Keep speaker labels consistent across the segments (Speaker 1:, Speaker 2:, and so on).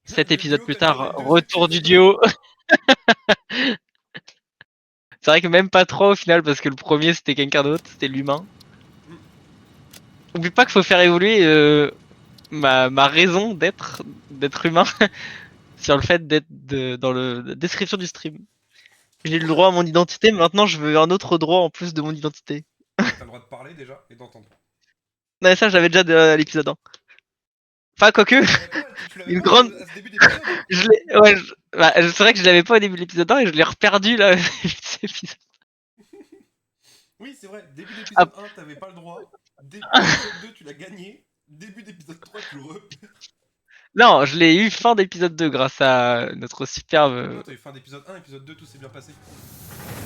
Speaker 1: 7
Speaker 2: Le
Speaker 1: épisodes
Speaker 2: duo,
Speaker 1: plus
Speaker 2: quand il y en a
Speaker 1: tard,
Speaker 2: deux,
Speaker 1: retour du duo. C'est vrai que même pas trop au final, parce que le premier c'était quelqu'un d'autre, c'était l'humain. Oublie pas qu'il faut faire évoluer ma raison d'être humain sur le fait d'être dans la description du stream. J'ai le droit à mon identité, mais maintenant je veux un autre droit en plus de mon identité.
Speaker 2: Bah, t'as le droit de parler déjà et d'entendre.
Speaker 1: Non, ça j'avais déjà à l'épisode 1. Enfin, quoique,
Speaker 2: Tu l'avais
Speaker 1: une
Speaker 2: pas
Speaker 1: grande.
Speaker 2: à ce début d'épisode, hein.
Speaker 1: Ouais, bah, c'est vrai que je l'avais pas au début de l'épisode 1 et je l'ai reperdu là.
Speaker 2: Oui, c'est vrai, début
Speaker 1: Ah,
Speaker 2: d'épisode 1, t'avais pas le droit. Épisode 2, tu l'as gagné. Début d'épisode 3, tu le repères.
Speaker 1: non, je l'ai eu fin d'épisode 2 grâce à notre
Speaker 2: Non,
Speaker 1: superbe.
Speaker 2: t'as eu fin d'épisode 1, épisode 2, tout s'est bien passé.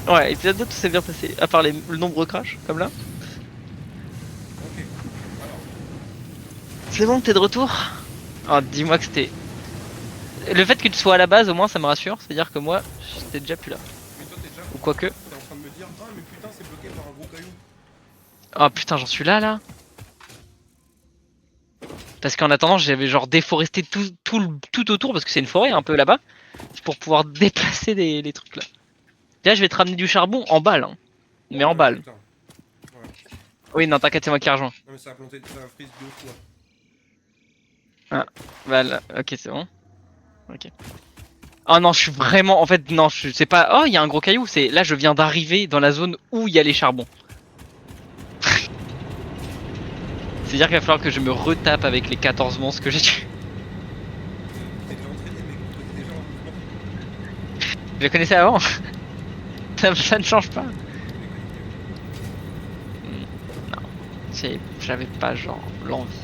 Speaker 1: Ouais, épisode 2 tout s'est bien passé, à part le nombre crash, comme là.
Speaker 2: Ok. Alors,
Speaker 1: C'est bon, t'es de retour. Oh, dis-moi que c'était. Le fait que tu sois à la base, au moins, ça me rassure. C'est-à-dire que moi, j'étais déjà plus là.
Speaker 2: mais toi, t'es déjà.
Speaker 1: Ou quoique.
Speaker 2: T'es en train de me dire, ah, mais putain, c'est bloqué par un gros caillou.
Speaker 1: Oh putain, j'en suis là. Parce qu'en attendant, j'avais genre déforesté tout autour, parce que c'est une forêt un peu là-bas, pour pouvoir déplacer les trucs là. Là, je vais te ramener du charbon en balle, hein. Mais
Speaker 2: Oh
Speaker 1: en
Speaker 2: là là,
Speaker 1: balle.
Speaker 2: putain. Ouais.
Speaker 1: Oui, non, t'inquiète, c'est moi qui rejoins.
Speaker 2: Non, mais ça a planté, ça a freeze 2 fois.
Speaker 1: Ah, bah là, ok, c'est bon. Ok. Oh non, je suis vraiment. En fait, non, c'est pas. Oh, il y a un gros caillou. C'est là, je viens d'arriver dans la zone où il y a les charbons. C'est-à-dire qu'il va falloir que je me retape avec les 14 monstres que j'ai tués.
Speaker 2: T'es déjà entraîné, mec, tu connais déjà leur mouvement.
Speaker 1: Je les connaissais avant. Ça ne change pas.
Speaker 2: Tu les connais mieux.
Speaker 1: Non, j'avais pas genre l'envie.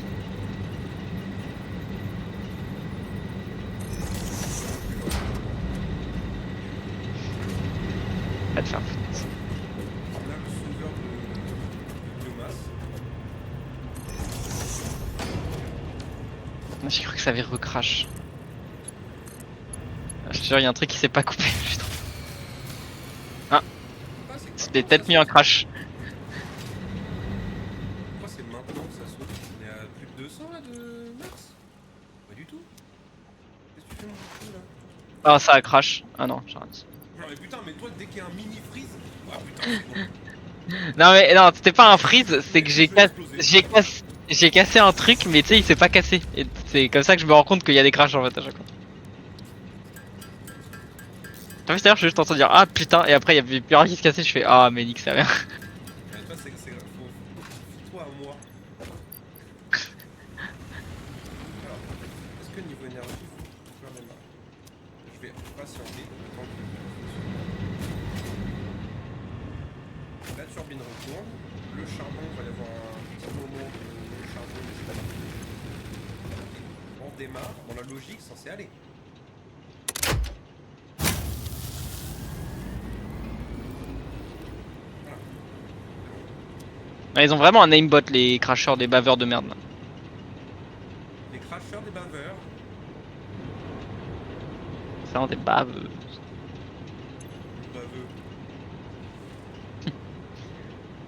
Speaker 1: Pas de faire foutre.
Speaker 2: Là, le sauveur de biomasse.
Speaker 1: Moi, j'ai cru que ça avait recrash. Je te jure, il y a un truc qui s'est pas coupé. Ah,
Speaker 2: Ah, c'est
Speaker 1: c'était
Speaker 2: maintenant que ça
Speaker 1: peut-être mis en
Speaker 2: saute.
Speaker 1: crash.
Speaker 2: Pourquoi c'est maintenant que ça saute? On est à plus de 200 là de mars? Pas du tout. Qu'est-ce que tu fais mon coup là?
Speaker 1: Ah, ça a crash. Ah non, j'arrête.
Speaker 2: Non mais putain, mais toi dès qu'il y a un mini freeze. Ah putain, c'est bon.
Speaker 1: Non, mais non, c'était pas un freeze, c'est que
Speaker 2: Je vais exploser.
Speaker 1: j'ai cassé un truc, mais tu sais, il s'est pas cassé. Et c'est comme ça que je me rends compte qu'il y a des crashs en fait à chaque fois. T'as vu, c'est-à-dire, je suis juste en train de dire ah putain, et après il y avait plus rien qui se cassait, je fais ah, mais nique sa mère.
Speaker 2: Toi, Fie-toi à moi. Alors, est-ce que niveau énergie, faut faire les mains? Je vais patienter le temps que la turbine retourne. Le charbon, il va y avoir un petit moment de charbon. On démarre. Dans la logique, censé aller.
Speaker 1: Ah, ils ont vraiment un aimbot, les crashers, des baveurs de merde là.
Speaker 2: Les crashers des baveurs.
Speaker 1: C'est vraiment des baveux.
Speaker 2: Baveux.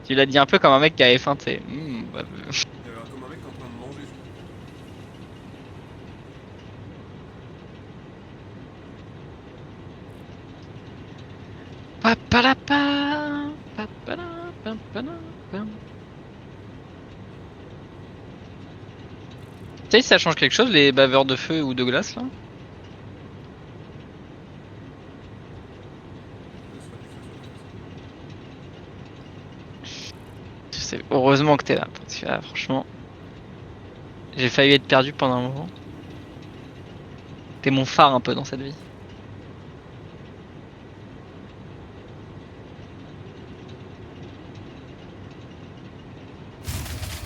Speaker 1: Tu l'as dit un peu comme un mec qui avait faim, tu sais. Baveux.
Speaker 2: Il y avait comme un mec en train de manger.
Speaker 1: Papalapa, papala, papala, pam. Tu sais si ça change quelque chose les baveurs de feu ou de glace là? Je sais, heureusement que t'es là, parce que là, franchement, j'ai failli être perdu pendant un moment. T'es mon phare un peu dans cette vie.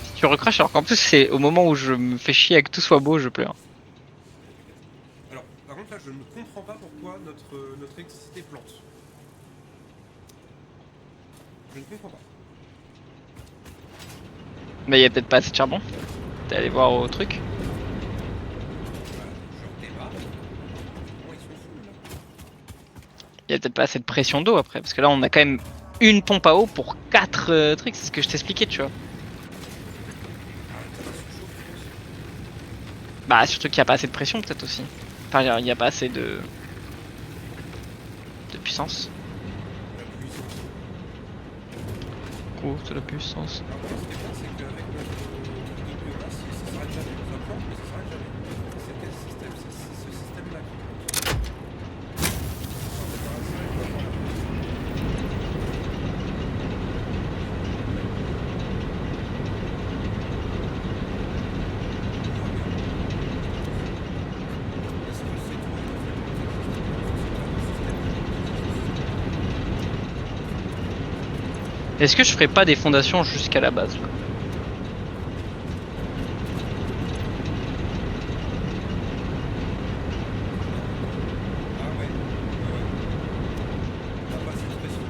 Speaker 1: Si tu recraches alors qu'en plus c'est au moment où je me fais chier avec que tout soit beau, je pleure.
Speaker 2: Alors, par contre, là, je ne comprends pas pourquoi notre électricité plante. Je ne comprends pas.
Speaker 1: Mais il y a peut-être pas assez de charbon. T'es allé voir au truc.
Speaker 2: Voilà, je redémarre. Comment ils sont fous, là?
Speaker 1: Il y a peut-être pas assez de pression d'eau après, parce que là on a quand même une pompe à eau pour 4 trucs, c'est ce que je t'expliquais, tu vois.
Speaker 2: Ah, ça va surchauffer aussi.
Speaker 1: Bah surtout qu'il n'y a pas assez de pression peut-être aussi. Enfin, il n'y a pas assez de puissance.
Speaker 2: La puissance.
Speaker 1: Oh, c'est la puissance.
Speaker 2: Alors, ce qui est bien, c'est qu'avec notre truc de biomasse, ça s'arrête jamais. Ça plante, mais ça s'arrête jamais. C'est quel système? C'est ce système-là qui plante. Enfin, c'est pas ça, il doit avoir la Est-ce que c'est toi qui as fait le système?
Speaker 1: Est-ce que je ferais pas des fondations jusqu'à la base là?
Speaker 2: Ah ouais, ouais. On n'a pas cette pression.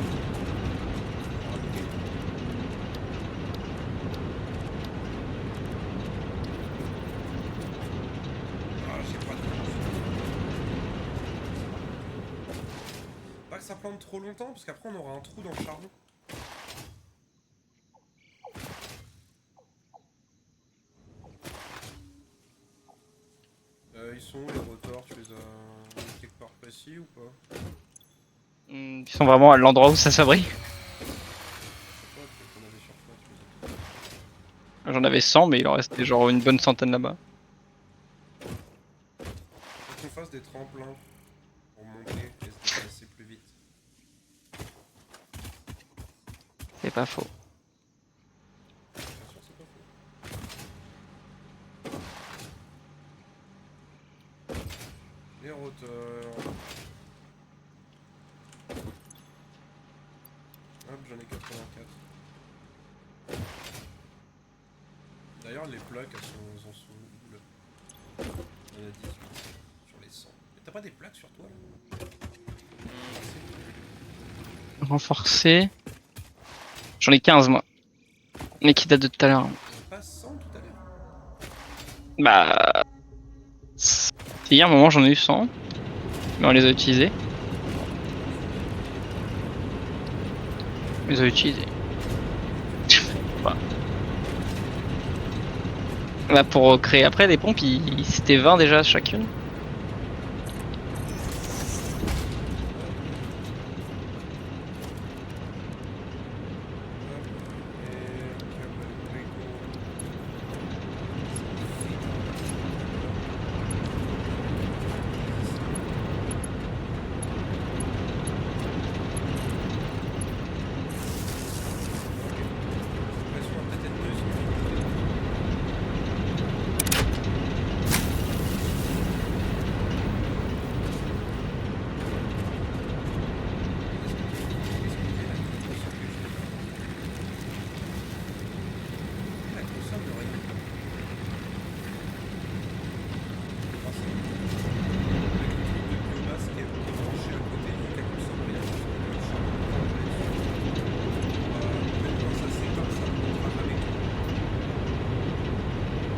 Speaker 2: Ah, ok. Ah, j'ai pas de Pas que ça plante trop longtemps, parce qu'après on aura un trou dans le charbon. Ils sont où les rotors? Tu les as mis quelque part précis ou pas?
Speaker 1: Ils sont vraiment à l'endroit où ça se fabrique.
Speaker 2: Je sais pas, peut-être qu'on avait sur toi, tu les as.
Speaker 1: J'en avais 100, mais il en restait genre une bonne centaine là-bas.
Speaker 2: Faut qu'on fasse des tremplins pour monter et se déplacer plus vite.
Speaker 1: C'est pas faux.
Speaker 2: Bien sûr, c'est pas faux. Les rotors. Hop, j'en ai 84. D'ailleurs, les plaques, elles en sont où là? Il y en a 18 sur les 100. Mais t'as pas des plaques sur toi là?
Speaker 1: Renforcé. J'en ai 15 moi. Mais qui date de tout à l'heure.
Speaker 2: T'as pas 100 tout à l'heure?
Speaker 1: Bah. Hier, un moment, j'en ai eu 100. Mais on les a utilisés. On les a utilisés. Bah. Là, pour créer après des pompes, c'était 20 déjà chacune.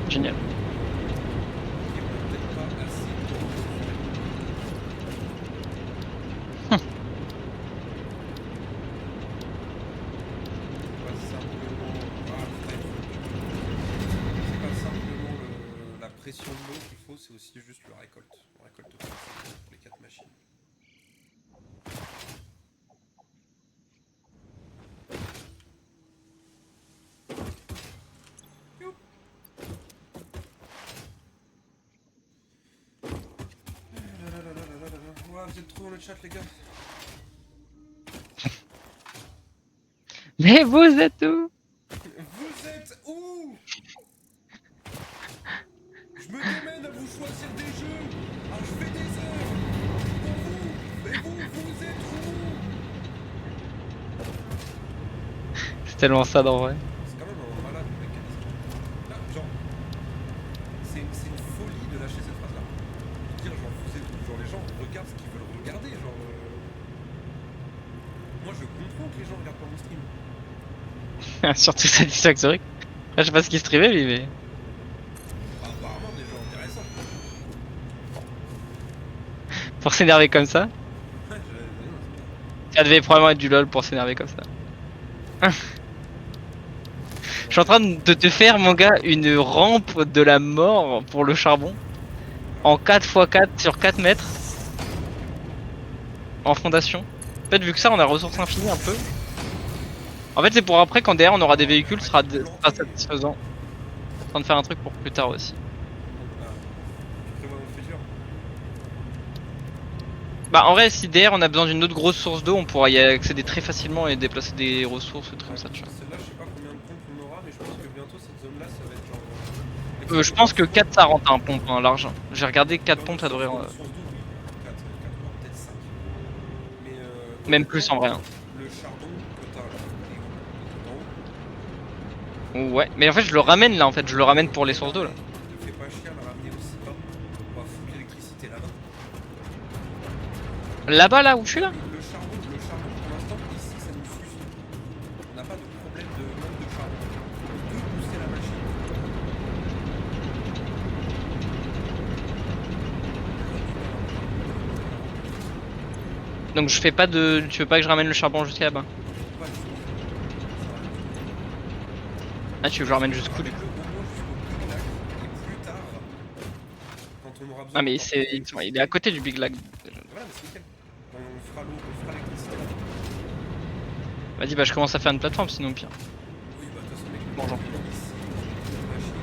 Speaker 1: Génial.
Speaker 2: La pression de l'eau qu'il faut, c'est aussi juste le récolte. On récolte pas pour les 4 machines. Ouais, vous êtes trop dans le chat, les gars.
Speaker 1: Mais vous êtes où?
Speaker 2: Vous êtes où? Je me démène à vous choisir des jeux. Ah, je fais des heures pour vous. Mais vous êtes où?
Speaker 1: C'est tellement ça dans vrai.
Speaker 2: C'est quand même un malade, le mec. Là, genre, c'est une folie de lâcher cette phrase-là. De dire, genre, vous êtes où? Genre, les gens regardent ce qu'ils veulent regarder. Genre, moi, je comprends que les gens regardent pas mon stream.
Speaker 1: Surtout Satisfactory. Là, je sais pas ce qu'il streamait lui, mais.
Speaker 2: Apparemment, des gens intéressants.
Speaker 1: Pour s'énerver comme ça.
Speaker 2: Ouais,
Speaker 1: Ça devait probablement être du LOL pour s'énerver comme ça. Je suis en train de te faire, mon gars, une rampe de la mort pour le charbon. en 4x4 sur 4 mètres en fondation. En fait, vu que ça, on a ressources infinies un peu. En fait, c'est pour après, quand derrière on aura des véhicules, ce sera pas satisfaisant. En train de faire un truc pour plus tard aussi.
Speaker 2: Tu prévois dans le futur?
Speaker 1: Bah, en vrai, si derrière on a besoin d'une autre grosse source d'eau, on pourra y accéder très facilement et déplacer des ressources, des trucs comme ça, tu vois.
Speaker 2: Celle-là, je sais pas combien de pompes on aura, mais je pense que bientôt cette zone-là, ça va être genre.
Speaker 1: Je pense que 4 ça rentre un pompe, hein, large. J'ai regardé 4 pompes, ça devrait.
Speaker 2: Source d'eau, oui. 4 voire peut-être 5. Mais
Speaker 1: Même plus en vrai. Hein.
Speaker 2: le charbon que t'as là, il est en haut.
Speaker 1: Ouais, mais en fait, je le ramène là, en fait, je le ramène pour les sources d'eau là.
Speaker 2: Ne fais pas chier à le ramener aussi bas. On va foutre l'électricité là-bas.
Speaker 1: Là-bas, là où je suis là.
Speaker 2: Le charbon pour l'instant, ici, ça nous suffit. On n'a pas de problème de manque de charbon. On peut booster la machine.
Speaker 1: Donc je fais pas de. Tu veux pas que je ramène le charbon jusqu'à là-bas?
Speaker 2: Pas du tout.
Speaker 1: Ah, tu veux que je le ramène jusqu'où du coup?
Speaker 2: Au moins jusqu'au Big Lac. Et plus tard, quand on aura besoin
Speaker 1: Ah, mais
Speaker 2: d'encore plus
Speaker 1: il est à côté du Big Lag.
Speaker 2: voilà, mais c'est nickel. On fera l'eau, on fera l'électricité là-bas.
Speaker 1: Vas-y, bah je commence à faire une plateforme sinon pire.
Speaker 2: Oui, bah de toute façon, mec,
Speaker 1: Bon, genre.
Speaker 2: ici, la machine.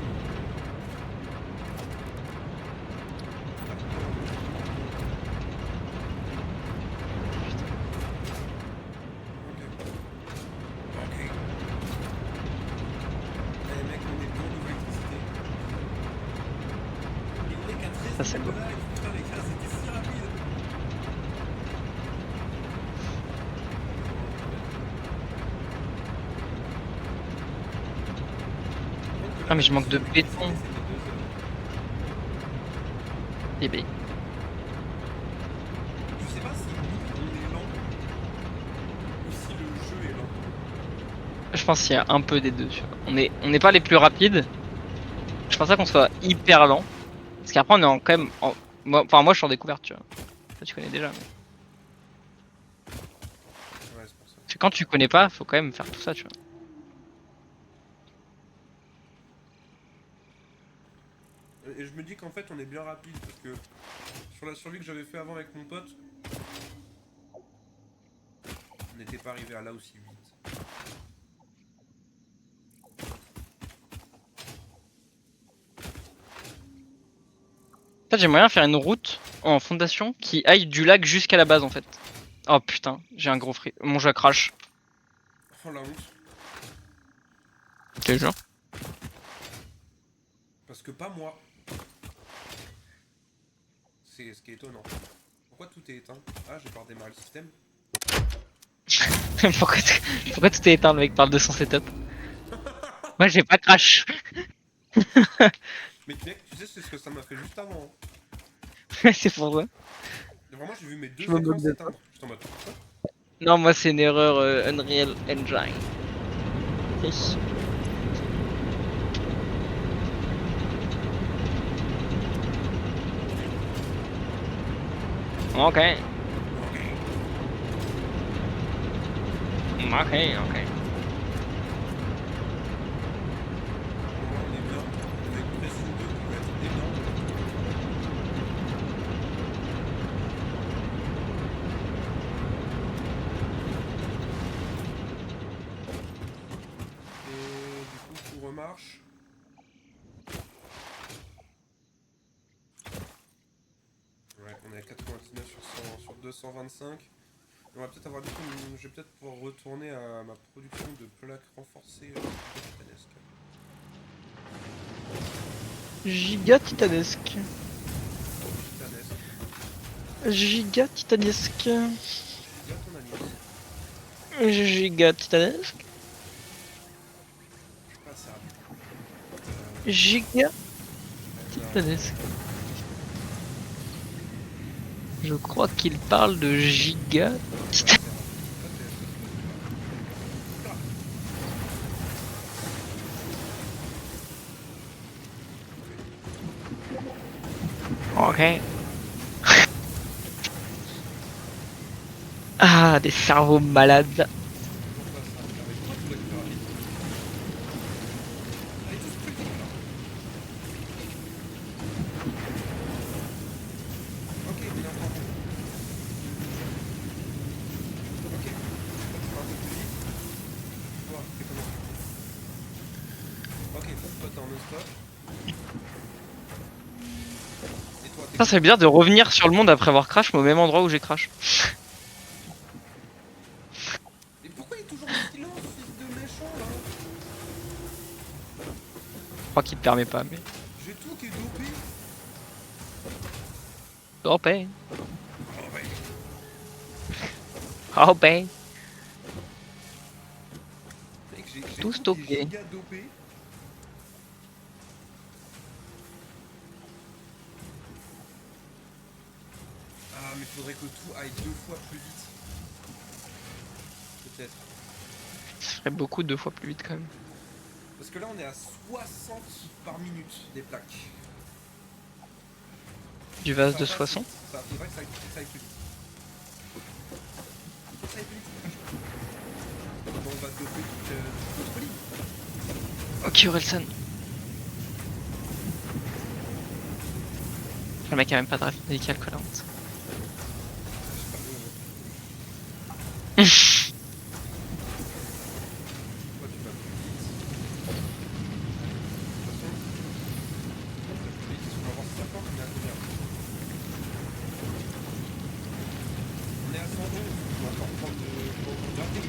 Speaker 2: Ok. Allez, mec, on est bon de l'électricité. Et on est qu'à 13
Speaker 1: Ça, c'est
Speaker 2: minutes
Speaker 1: beau.
Speaker 2: de live. Putain, les gars, c'était si rapide.
Speaker 1: Ah, mais je manque de béton. Eh ben.
Speaker 2: Je sais pas si nous, on est lent ou si le jeu est lent.
Speaker 1: Je pense qu'il y a un peu des deux, tu vois. On n'est pas les plus rapides. Je pense pas qu'on soit hyper lent. Parce qu'après, on est quand même. Enfin, moi, je suis en découverte, tu vois. Ça, tu connais déjà. Mais...
Speaker 2: Ouais, c'est pour ça.
Speaker 1: parce que quand tu connais pas, faut quand même faire tout ça, tu vois.
Speaker 2: Et je me dis qu'en fait, on est bien rapide parce que sur la survie que j'avais fait avant avec mon pote, on n'était pas arrivé à là aussi vite.
Speaker 1: En fait, j'aimerais bien faire une route en fondation qui aille du lac jusqu'à la base, en fait. Oh putain, j'ai un gros free. Mon jeu crash.
Speaker 2: Oh la honte.
Speaker 1: T'es jure?
Speaker 2: Parce que pas moi. C'est ce qui est étonnant. Pourquoi tout est éteint? Ah, j'ai pas redémarré le système.
Speaker 1: Pourquoi tout est éteint, le mec parle de son setup? Moi, j'ai pas crash.
Speaker 2: Mais mec, tu sais, c'est ce que ça m'a fait juste avant.
Speaker 1: C'est pour ça.
Speaker 2: Vraiment, j'ai vu mes deux
Speaker 1: Je me
Speaker 2: écrans
Speaker 1: moque de toi.
Speaker 2: s'éteindre. J'étais en mode. Quoi?
Speaker 1: Non, moi, c'est une erreur Unreal Engine. Ok. Ok, ok.
Speaker 2: Là, on est bien. Avec pression 2 qui va être énorme. Et du coup, tout remarche. Ouais, on est à 99 sur 100, sur 225. On va peut-être avoir du coup, je vais peut-être pouvoir retourner à ma production de plaques renforcées titanesques.
Speaker 1: Giga titanesque.
Speaker 2: Titanesque.
Speaker 1: Giga titanesque.
Speaker 2: Giga ton anus.
Speaker 1: Giga titanesque.
Speaker 2: Je suis pas assez rapide.
Speaker 1: Giga titanesque. Je crois qu'il parle de giga titanesque. Ok. Ah, des cerveaux malades.
Speaker 2: t'es en non-stop. Et toi, t'es
Speaker 1: Ça serait bizarre de revenir sur le monde après avoir crash, mais au même endroit où j'ai crash.
Speaker 2: Mais pourquoi il est toujours en silence, fils de méchant, là?
Speaker 1: Je crois qu'il te permet pas, mais.
Speaker 2: J'ai tout qui est dopé.
Speaker 1: Oh ben.
Speaker 2: Oh ouais.
Speaker 1: Oh ben.
Speaker 2: Mec, j'ai
Speaker 1: Tout
Speaker 2: tout qui est
Speaker 1: stocké.
Speaker 2: giga dopé. Ah, mais faudrait que tout aille 2 fois plus vite. Peut-être.
Speaker 1: Ça ferait beaucoup 2 fois plus vite quand même.
Speaker 2: Parce que là, on est à 60 par minute des plaques.
Speaker 1: Du vase
Speaker 2: Ça
Speaker 1: de
Speaker 2: passe
Speaker 1: 60.
Speaker 2: vite. Ça faudrait que ça aille plus vite. Faut que ça aille plus vite, c'est vachement. On va doper toute folie.
Speaker 1: Ok, Orelsan. Le mec a même pas de drive médical collant.
Speaker 2: Toi, tu vas plus vite. De toute façon, plus vite, on va voir si ça porte, on est à combien? On est à 111, on va encore prendre de jardin.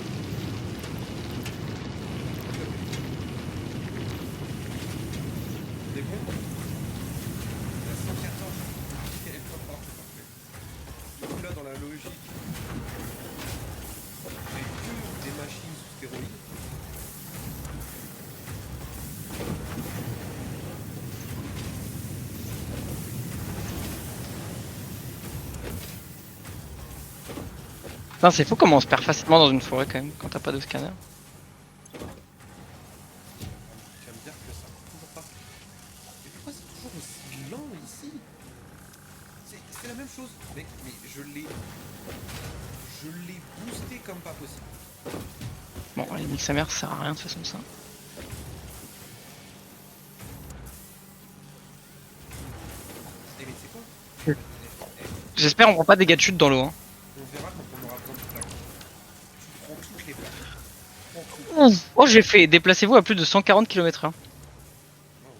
Speaker 2: On est bon? On est à 114. Ok, parfait, parfait. Du coup, là, dans la logique, j'ai que des machines sous stéroïdes.
Speaker 1: Putain, c'est fou comment on se perd facilement dans une forêt quand même quand t'as pas de scanner.
Speaker 2: Tu vas me dire que ça court pas. Mais pourquoi c'est toujours aussi lent ici? C'est la même chose. Mec, mais je l'ai boosté comme pas possible.
Speaker 1: Bon, les nique sa mère, ça sert à rien de toute façon ça.
Speaker 2: Eh mais c'est quoi?
Speaker 1: Oui.
Speaker 2: Eh,
Speaker 1: J'espère on prend pas des dégâts de chute dans l'eau. Hein.
Speaker 2: on verra quand on aura besoin de plaques. Tu prends toutes les plaques. Prends tout.
Speaker 1: Oh, j'ai fait déplacez-vous à plus de 140 km/h.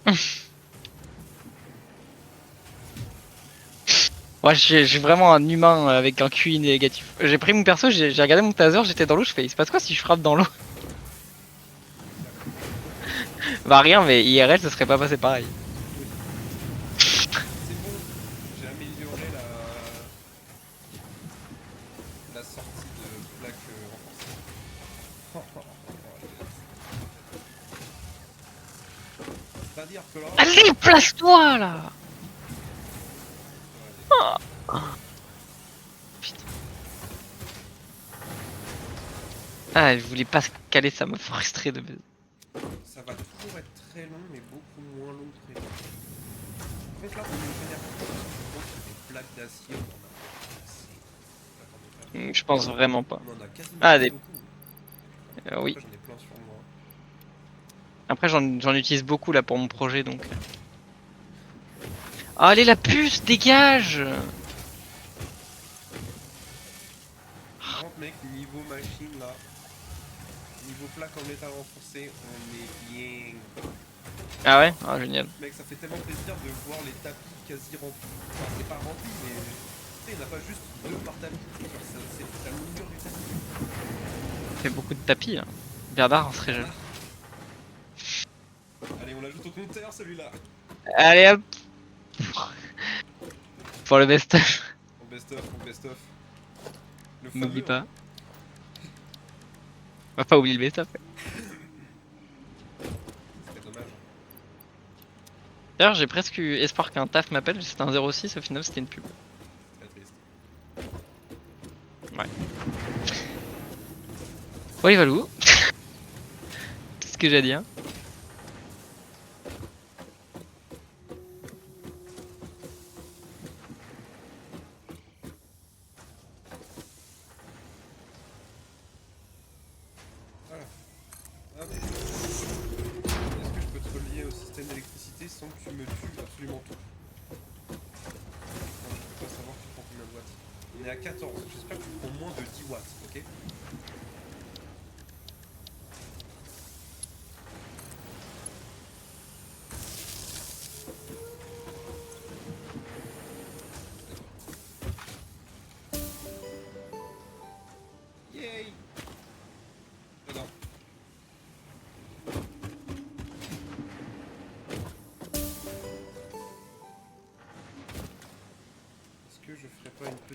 Speaker 2: Wow.
Speaker 1: Ouais, j'ai vraiment un humain avec un QI négatif. J'ai pris mon perso, j'ai regardé mon taser, j'étais dans l'eau, je fais il se passe quoi si je frappe dans l'eau? Bah rien, mais IRL ça serait pas passé pareil.
Speaker 2: C'est bon, j'ai amélioré la sortie de plaques renforcée. C'est-à-dire que là...
Speaker 1: Allez, place-toi là! Putain. Ah, je voulais pas se caler, ça m'a frustré de base.
Speaker 2: Ça va toujours être très long, mais beaucoup moins long que prévu. En fait, là, on est général. Je pense que des plaques d'acier, on en a assez. Attendez,
Speaker 1: Je pense vraiment pas.
Speaker 2: on en a quasiment
Speaker 1: Ah,
Speaker 2: pas
Speaker 1: des...
Speaker 2: beaucoup.
Speaker 1: oui.
Speaker 2: Après, j'en ai plein sur moi.
Speaker 1: Après, j'en utilise beaucoup là pour mon projet donc. Oh, allez, la puce, dégage!
Speaker 2: Par contre, mec, niveau machine, là, niveau plaque en métal renforcé, on est bien.
Speaker 1: Ah ouais? Ah, génial.
Speaker 2: Mec, ça fait tellement plaisir de voir les tapis quasi remplis. Enfin, c'est pas rempli, mais tu sais, il n'y en a pas juste 2 par tapis. C'est la longueur du tapis.
Speaker 1: Ça fait beaucoup de tapis. Hein. Bernard en serait jeune.
Speaker 2: Allez, on l'ajoute au compteur, celui-là.
Speaker 1: Allez hop! Pour le best.
Speaker 2: On best-of, on best-of. Le
Speaker 1: N'oublie
Speaker 2: fameux,
Speaker 1: pas.
Speaker 2: hein.
Speaker 1: On va pas oublier le best.
Speaker 2: C'était dommage.
Speaker 1: D'ailleurs, j'ai presque eu espoir qu'un taf m'appelle. C'était un 06, au final, c'était une pub.
Speaker 2: Très triste.
Speaker 1: Ouais. Oui, Valou. C'est ce que j'ai à dire.
Speaker 2: Voilà. Hop. Est-ce que je peux te relier au système d'électricité sans que tu me tues absolument tout? Non, je peux pas savoir que tu prends combien de watts. On est à 14. J'espère que tu prends moins de 10 watts, ok?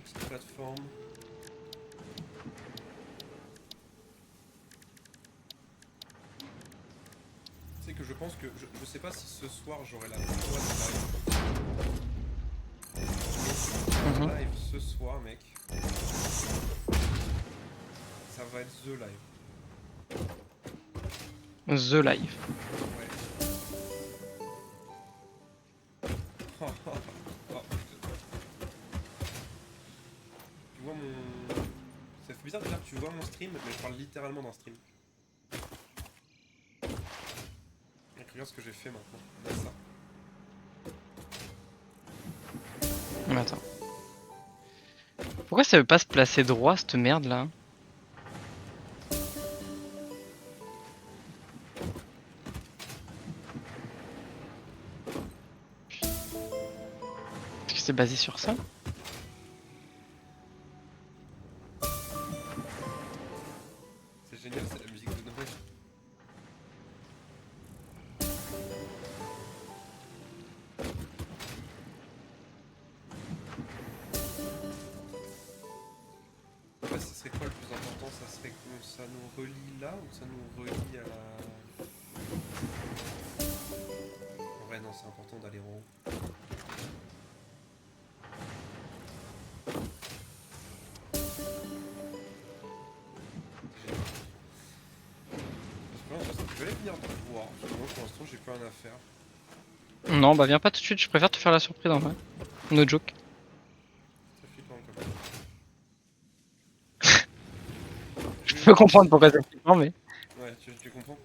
Speaker 2: petite plateforme. Tu sais que je pense que... Je sais pas si ce soir j'aurai la joie de live. Live ce soir, mec. Ça va être The Live.
Speaker 1: The Live.
Speaker 2: Ouais. Oh, putain. Tu vois mon... Ça fait bizarre de dire que tu vois mon stream, mais je parle littéralement d'un stream. Donc regarde ce que j'ai fait maintenant. Là, ça.
Speaker 1: Mais attends. Pourquoi ça veut pas se placer droit cette merde là? Est-ce que c'est basé sur ça?
Speaker 2: C'est génial, c'est la musique de Noël. En fait, ce serait quoi le plus important? Ça serait que ça nous relie là ou que ça nous relie à la... En vrai, non, c'est important d'aller en haut. Je vais aller finir de voir, parce que moi pour l'instant j'ai plus rien à faire.
Speaker 1: Non, bah viens pas tout de suite, je préfère te faire la surprise en vrai. No joke.
Speaker 2: C'est flippant quand même.
Speaker 1: Je peux comprendre pourquoi c'est flippant, mais.
Speaker 2: Ouais, tu comprends.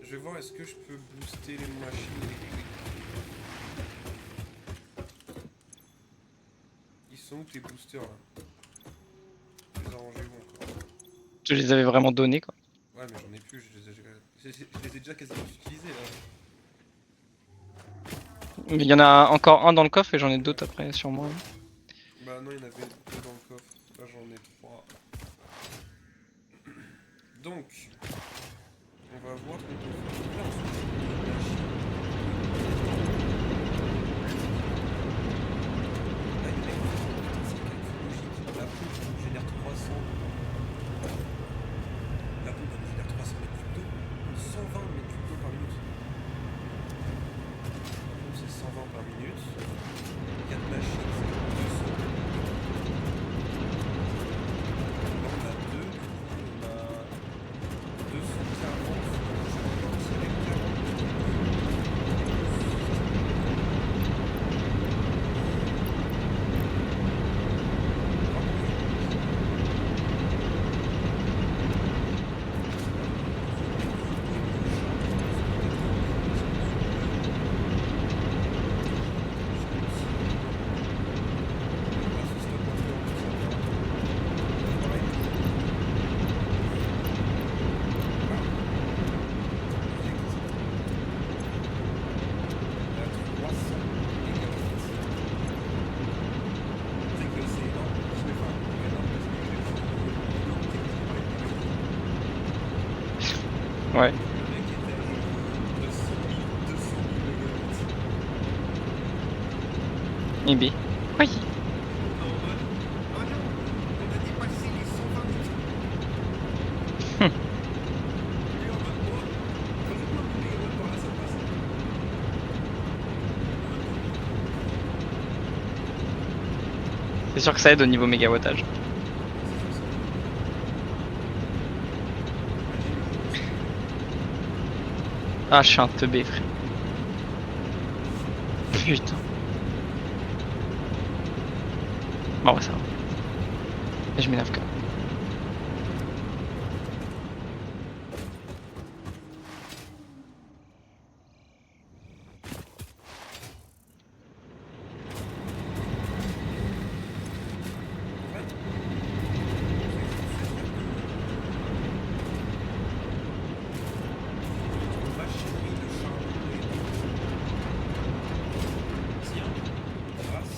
Speaker 2: Je vais voir est-ce que je peux booster les machines électriques. Ils sont où tes boosters là? Je les ai rangés où encore?
Speaker 1: Je les avais vraiment donnés quoi.
Speaker 2: Ouais mais j'en ai plus, je les ai déjà quasiment utilisés là.
Speaker 1: Mais il y en a encore un dans le coffre et j'en ai d'autres après sur moi.
Speaker 2: Bah non, il y en avait deux dans le coffre. Là j'en ai trois. Donc, on va voir ce qu'on peut faire. Là, on se fait une machine. Là, il y a des c'est calcul logique. La pompe elle nous génère 300. La pompe elle nous génère 300 mètres cubes d'eau. 120 mètres cubes d'eau par minute. La pompe c'est 120 par minute. 4 machines c'est 200. Là on a 2, du coup on a 240. Je vais partir avec 40.
Speaker 1: Ouais.
Speaker 2: Le mec était à genre 200 mégawatts.
Speaker 1: Maybe. Oui.
Speaker 2: En mode, oh non, on a dépassé les 120 mégawatts. Lui en mode, oh, rajoute-moi 1000 mégawatts par là, ça passe.
Speaker 1: C'est sûr que ça aide au niveau mégawattage. Ah, je suis un teubé, frère. Putain. Bon, ouais, ça va. Et je m'énerve quand même.
Speaker 2: Machinerie de charbon et tient grâce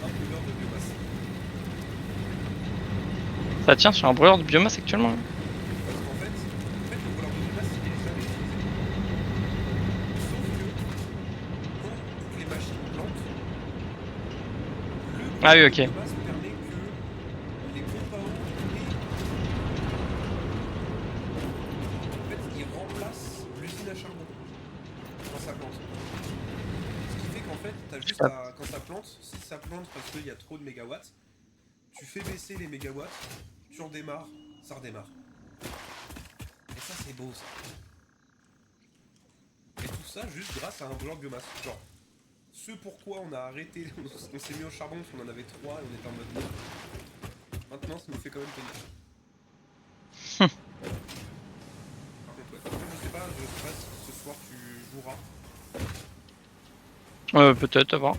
Speaker 2: à un brûleur de biomasse.
Speaker 1: Ça tient sur un brûleur de biomasse actuellement. Hein.
Speaker 2: Parce qu'en fait, le brûleur de biomasse, il est jamais utilisé. Sauf que, quand toutes les machines plantent,
Speaker 1: Ah oui, ok.
Speaker 2: biomasse permet que les compounds, en fait, ils remplacent l'usine à charbon quand ça plante. Ce qui fait qu'en fait, t'as
Speaker 1: Je sais
Speaker 2: juste
Speaker 1: pas.
Speaker 2: à, quand ça plante, si ça plante parce qu'il y a trop de mégawatts, tu fais baisser les mégawatts, tu redémarres, ça redémarre. Et ça, c'est beau, ça. Et tout ça juste grâce à un blanc de biomasse. Genre, ce pourquoi on a arrêté, on s'est mis au charbon parce qu'on en avait 3 et on était en mode non. Maintenant, ça nous fait quand même tenir. Par contre, ouais. Je sais pas si ce soir tu joueras.
Speaker 1: Peut-être, à voir.
Speaker 2: On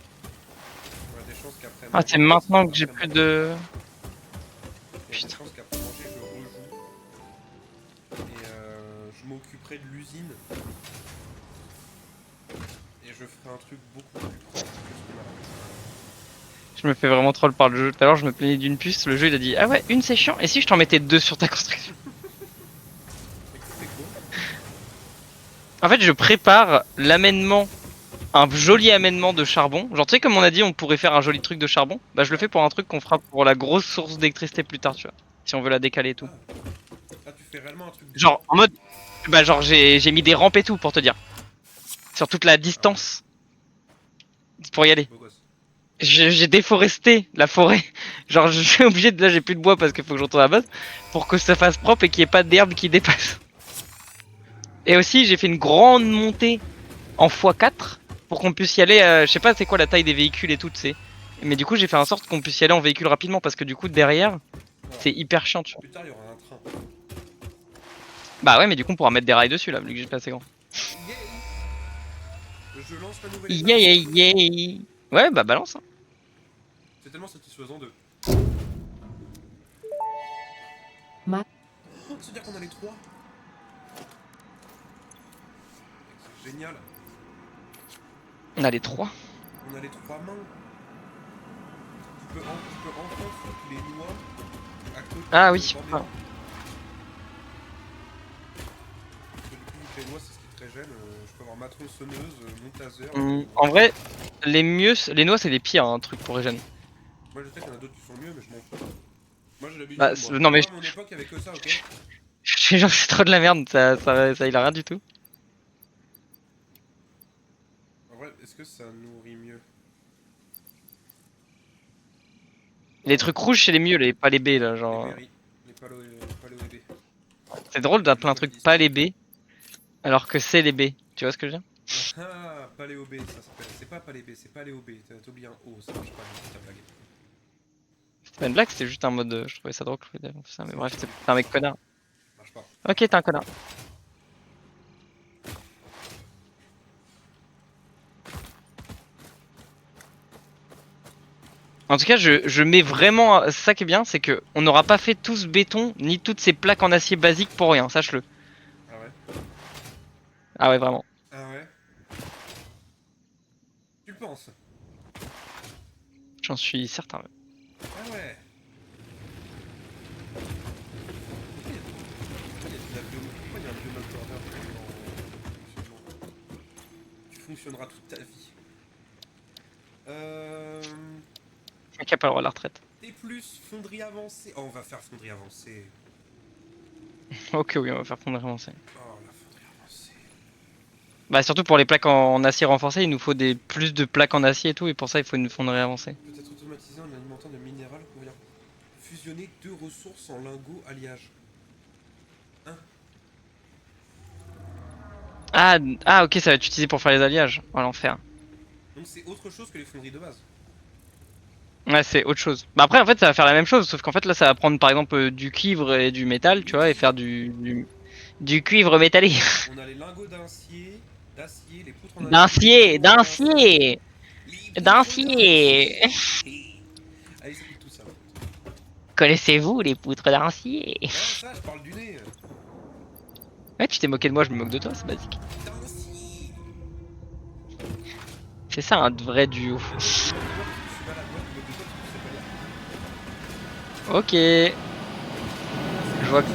Speaker 2: a des chances qu'après
Speaker 1: Ah,
Speaker 2: manger.
Speaker 1: c'est maintenant que j'ai plus de...
Speaker 2: Il y a des
Speaker 1: Putain.
Speaker 2: chances qu'après manger, je rejoue. Et je m'occuperai de l'usine. Et je ferai un truc beaucoup plus propre que ce qu'on a là.
Speaker 1: Je me fais vraiment troll par le jeu. Tout à l'heure, je me plaignais d'une puce. Le jeu, il a dit: ah ouais, une c'est chiant. Et si je t'en mettais 2 sur ta construction?
Speaker 2: Et c'est quoi?
Speaker 1: En fait, je prépare l'amènement, un joli amènement de charbon. Genre, tu sais, comme on a dit, on pourrait faire un joli truc de charbon. Bah, je le
Speaker 2: Ouais.
Speaker 1: fais pour un truc qu'on fera pour la grosse source d'électricité plus tard, tu vois. Si on veut la décaler et tout.
Speaker 2: Ah. Ah, tu fais réellement un truc de.
Speaker 1: Genre, en mode, bah, genre, j'ai mis des rampes et tout pour te dire. Sur toute la
Speaker 2: Ah ouais.
Speaker 1: distance pour y aller.
Speaker 2: Beau gosse.
Speaker 1: J'ai déforesté la forêt. Genre, je suis obligé de. Là, j'ai plus de bois parce qu'il faut que je retourne à la base. Pour que ça fasse propre et qu'il n'y ait pas d'herbe qui dépasse. Et aussi, j'ai fait une grande montée en x4 pour qu'on puisse y aller. Je sais pas c'est quoi la taille des véhicules et tout, tu sais. Mais du coup, j'ai fait en sorte qu'on puisse y aller en véhicule rapidement parce que du coup, derrière,
Speaker 2: Alors,
Speaker 1: c'est hyper chiant, tu vois.
Speaker 2: plus tard, il y aura un train.
Speaker 1: Bah ouais, mais du coup, on pourra mettre des rails dessus là, vu que j'ai pas assez grand.
Speaker 2: Yay! Je lance la nouvelle étape.
Speaker 1: Yeah, yeah, yeah. Ouais, bah balance. Hein.
Speaker 2: C'est tellement satisfaisant de.
Speaker 3: Ma-
Speaker 2: Oh, de se dire qu'on a les 3. C'est génial.
Speaker 1: On a les 3.
Speaker 2: On a les 3 mains. Tu peux enfin foutre les noix à côté
Speaker 1: Ah
Speaker 2: de
Speaker 1: oui.
Speaker 2: bord des
Speaker 1: Ah.
Speaker 2: mains. Parce que du coup, vu que les noix, c'est ce qui te régène, je peux avoir ma tronçonneuse, mon taser.
Speaker 1: En vrai, les noix, c'est les pires, un truc pour régène.
Speaker 2: Moi, je sais qu'il y en a d'autres qui sont mieux, mais je m'en fous. Moi, j'ai
Speaker 1: Bah,
Speaker 2: l'habitude, moi.
Speaker 1: non, mais
Speaker 2: Moi, à mon époque, il y avait que ça, ok?
Speaker 1: je genre, c'est trop de la merde, ça il a rien du tout.
Speaker 2: En vrai, est-ce que ça nourrit mieux?
Speaker 1: Les trucs rouges, c'est les mieux, pas les baies là,
Speaker 2: Les
Speaker 1: genre.
Speaker 2: berries, les palo-EB.
Speaker 1: C'est drôle d'appeler un truc pas les baies, alors que c'est les baies. Tu vois ce que je veux dire?
Speaker 2: Ah, paléo-B, ça s'appelle. C'est pas palé-B, c'est paléo-B. T'as oublié un O, ça marche pas, c'est ta blague.
Speaker 1: C'était pas une blague, c'était juste un mode. Je trouvais ça drôle que je faisais ça, mais bref, t'es un mec connard.
Speaker 2: Ça marche pas.
Speaker 1: Ok, t'es un connard. En tout cas, je mets vraiment. C'est ça qui est bien, c'est que on n'aura pas fait tout ce béton, ni toutes ces plaques en acier basiques pour rien, sache-le.
Speaker 2: Ah ouais?
Speaker 1: Ah ouais, vraiment.
Speaker 2: Ah ouais? Tu le penses?
Speaker 1: J'en suis certain.
Speaker 2: Ah ouais? Pourquoi il y a un biomass burner en fonctionnement? Tu fonctionneras toute ta vie.
Speaker 1: Mec a pas le droit à la retraite.
Speaker 2: T plus fonderie avancée. Oh, on va faire fonderie avancée.
Speaker 1: Ok, oui, on va faire fondre avancé.
Speaker 2: Oh, la fonderie avancée.
Speaker 1: Bah, surtout pour les plaques en acier renforcé, il nous faut plus de plaques en acier et tout, et pour ça, il faut une fonderie avancée.
Speaker 2: Peut être automatisé en alimentant de minéral pour fusionner 2 ressources en lingots alliage. Hein?
Speaker 1: Ah, ok, ça va être utilisé pour faire les alliages. On va l'enfer.
Speaker 2: Donc c'est autre chose que les fonderies de base.
Speaker 1: Ouais, c'est autre chose. Bah après, en fait, ça va faire la même chose, sauf qu'en fait, là, ça va prendre par exemple du cuivre et du métal, tu vois, et faire du cuivre métallique.
Speaker 2: On a les lingots d'acier, les poutres en
Speaker 1: D'acier,
Speaker 2: acier,
Speaker 1: d'acier,
Speaker 2: les poutres
Speaker 1: d'acier.
Speaker 2: d'acier. Allez, ça pique tout ça.
Speaker 1: Connaissez-vous les poutres d'acier?
Speaker 2: Ouais, ça, je parle du nez.
Speaker 1: Ouais, tu t'es moqué de moi, je me moque de toi, c'est basique.
Speaker 2: D'acier.
Speaker 1: C'est ça un vrai duo.
Speaker 2: Je suis malade, moi, je me moque de toi parce que tu sais pas lire.
Speaker 1: Ok. Je vois que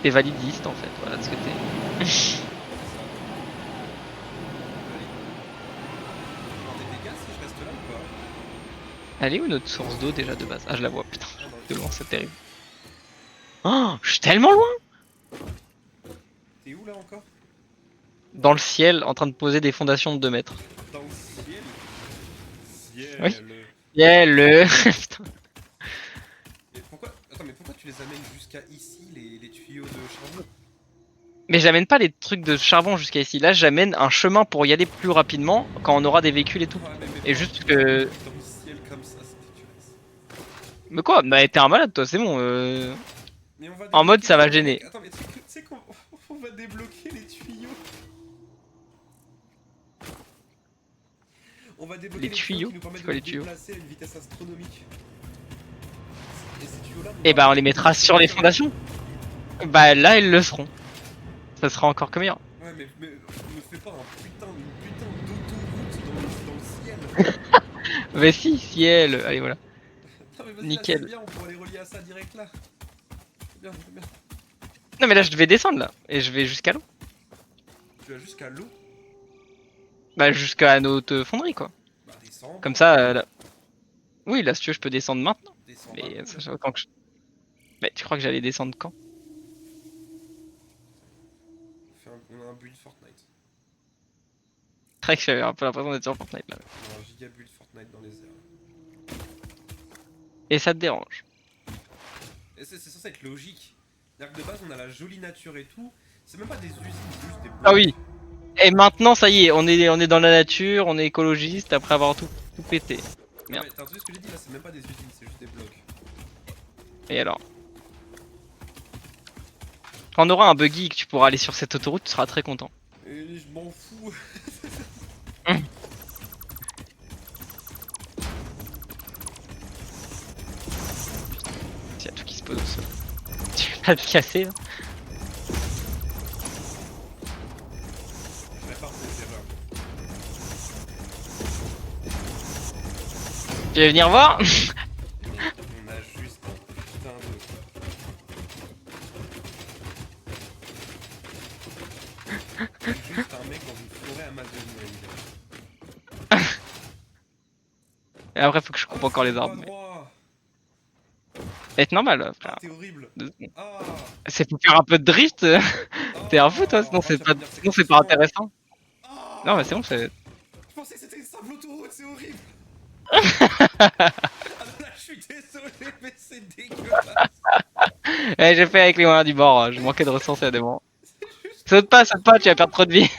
Speaker 1: t'es validiste en fait, voilà de ce que t'es.
Speaker 2: Allez. On prend des dégâts si je reste là ou pas?
Speaker 1: Elle est où notre source d'eau déjà de base? Ah, je la vois, putain.
Speaker 2: Ah, dans le
Speaker 1: De loin,
Speaker 2: ciel.
Speaker 1: c'est terrible. Oh, je suis tellement loin!
Speaker 2: T'es où là encore?
Speaker 1: Dans le ciel, en train de poser des fondations de 2 mètres.
Speaker 2: Dans le ciel.
Speaker 1: Oui.
Speaker 2: Ciel.
Speaker 1: Yeah, le. Putain.
Speaker 2: Et pourquoi... Attends, mais pourquoi tu les amènes jusqu'à ici, les tuyaux de charbon?
Speaker 1: Mais j'amène pas les trucs de charbon jusqu'à ici. Là, j'amène un chemin pour y aller plus rapidement quand on aura des véhicules et tout.
Speaker 2: Ouais, mais
Speaker 1: Et
Speaker 2: pas un
Speaker 1: juste
Speaker 2: putain de
Speaker 1: que.
Speaker 2: truc dans le ciel comme ça, c'est dégueulasse.
Speaker 1: Mais quoi? Bah, t'es un malade, toi, c'est bon.
Speaker 2: Mais on va
Speaker 1: En mode,
Speaker 2: débloquer
Speaker 1: ça va
Speaker 2: comment,
Speaker 1: gêner.
Speaker 2: mec? Attends, mais tu sais qu'on on va débloquer les tuyaux. On va débloquer
Speaker 1: Les
Speaker 2: les tuyaux
Speaker 1: tuyaux?
Speaker 2: qui nous permettent
Speaker 1: C'est
Speaker 2: de
Speaker 1: quoi
Speaker 2: nous
Speaker 1: les tuyaux?
Speaker 2: déplacer à une vitesse astronomique. Et ces tuyaux-là vont
Speaker 1: Et bah, on
Speaker 2: permettre
Speaker 1: les
Speaker 2: de
Speaker 1: mettra sur les
Speaker 2: déplacer.
Speaker 1: fondations. Bah, là, ils le seront. Ça sera encore que meilleur.
Speaker 2: Ouais, mais ne fais pas une putain d'autoroute dans le ciel.
Speaker 1: Mais si, ciel. Allez, voilà.
Speaker 2: Non, mais vas-y, là c'est
Speaker 1: Nickel.
Speaker 2: bien, on pourra les relier à ça direct là. C'est bien, c'est bien.
Speaker 1: Non, mais là, je devais descendre là. Et je vais jusqu'à l'eau.
Speaker 2: Tu vas jusqu'à l'eau.
Speaker 1: Bah, jusqu'à notre fonderie, quoi.
Speaker 2: Bah, descends
Speaker 1: Comme
Speaker 2: encore.
Speaker 1: ça, là. Oui, là, si tu veux, je peux descendre maintenant.
Speaker 2: Descends
Speaker 1: Mais
Speaker 2: maintenant,
Speaker 1: ça,
Speaker 2: même.
Speaker 1: autant que je. Bah, tu crois que j'allais descendre quand?
Speaker 2: On a un build Fortnite.
Speaker 1: C'est vrai que j'avais un peu l'impression d'être sur Fortnite là.
Speaker 2: On a un giga build Fortnite dans les airs.
Speaker 1: Et ça te dérange.
Speaker 2: Et c'est censé être logique. C'est-à-dire que de base, on a la jolie nature et tout. C'est même pas des usines, c'est juste des
Speaker 1: Ah
Speaker 2: blocs.
Speaker 1: oui. Et maintenant, ça y est, on est dans la nature, on est écologiste après avoir tout pété.
Speaker 2: Non,
Speaker 1: Merde.
Speaker 2: mais t'as entendu ce que j'ai dit là? C'est même pas des usines, c'est juste des blocs.
Speaker 1: Et alors? Quand on aura un buggy et que tu pourras aller sur cette autoroute, tu seras très content.
Speaker 2: Et je m'en fous.
Speaker 1: Hum. Il y a tout qui se pose au sol. Tu vas pas te casser, hein.
Speaker 2: Je répare tes erreurs.
Speaker 1: Tu vas venir voir?
Speaker 2: Mais on a juste un putain de. Juste un mec dans une forêt amazonienne.
Speaker 1: Et après, faut que je
Speaker 2: Ah,
Speaker 1: coupe
Speaker 2: je
Speaker 1: encore
Speaker 2: suis
Speaker 1: les
Speaker 2: même pas
Speaker 1: arbres. Mais...
Speaker 2: droit.
Speaker 1: C'est normal,
Speaker 2: Ah,
Speaker 1: frère.
Speaker 2: t'es horrible.
Speaker 1: Deux-
Speaker 2: Ah,
Speaker 1: C'est pour faire un peu de drift. T'es un fou, toi,
Speaker 2: ah. En vrai, j'allais dire c'est
Speaker 1: sinon c'est pas
Speaker 2: gratuitement.
Speaker 1: intéressant. Non, mais
Speaker 2: Ah,
Speaker 1: c'est bon, c'est.
Speaker 2: je pensais que c'était une simple autoroute, c'est horrible. Ah non, là, je suis désolé, mais c'est dégueulasse.
Speaker 1: Eh, j'ai fait avec les moyens du bord, je manquais de ressources à des moments.
Speaker 2: C'est juste
Speaker 1: Saute pas, tu vas perdre trop de vie.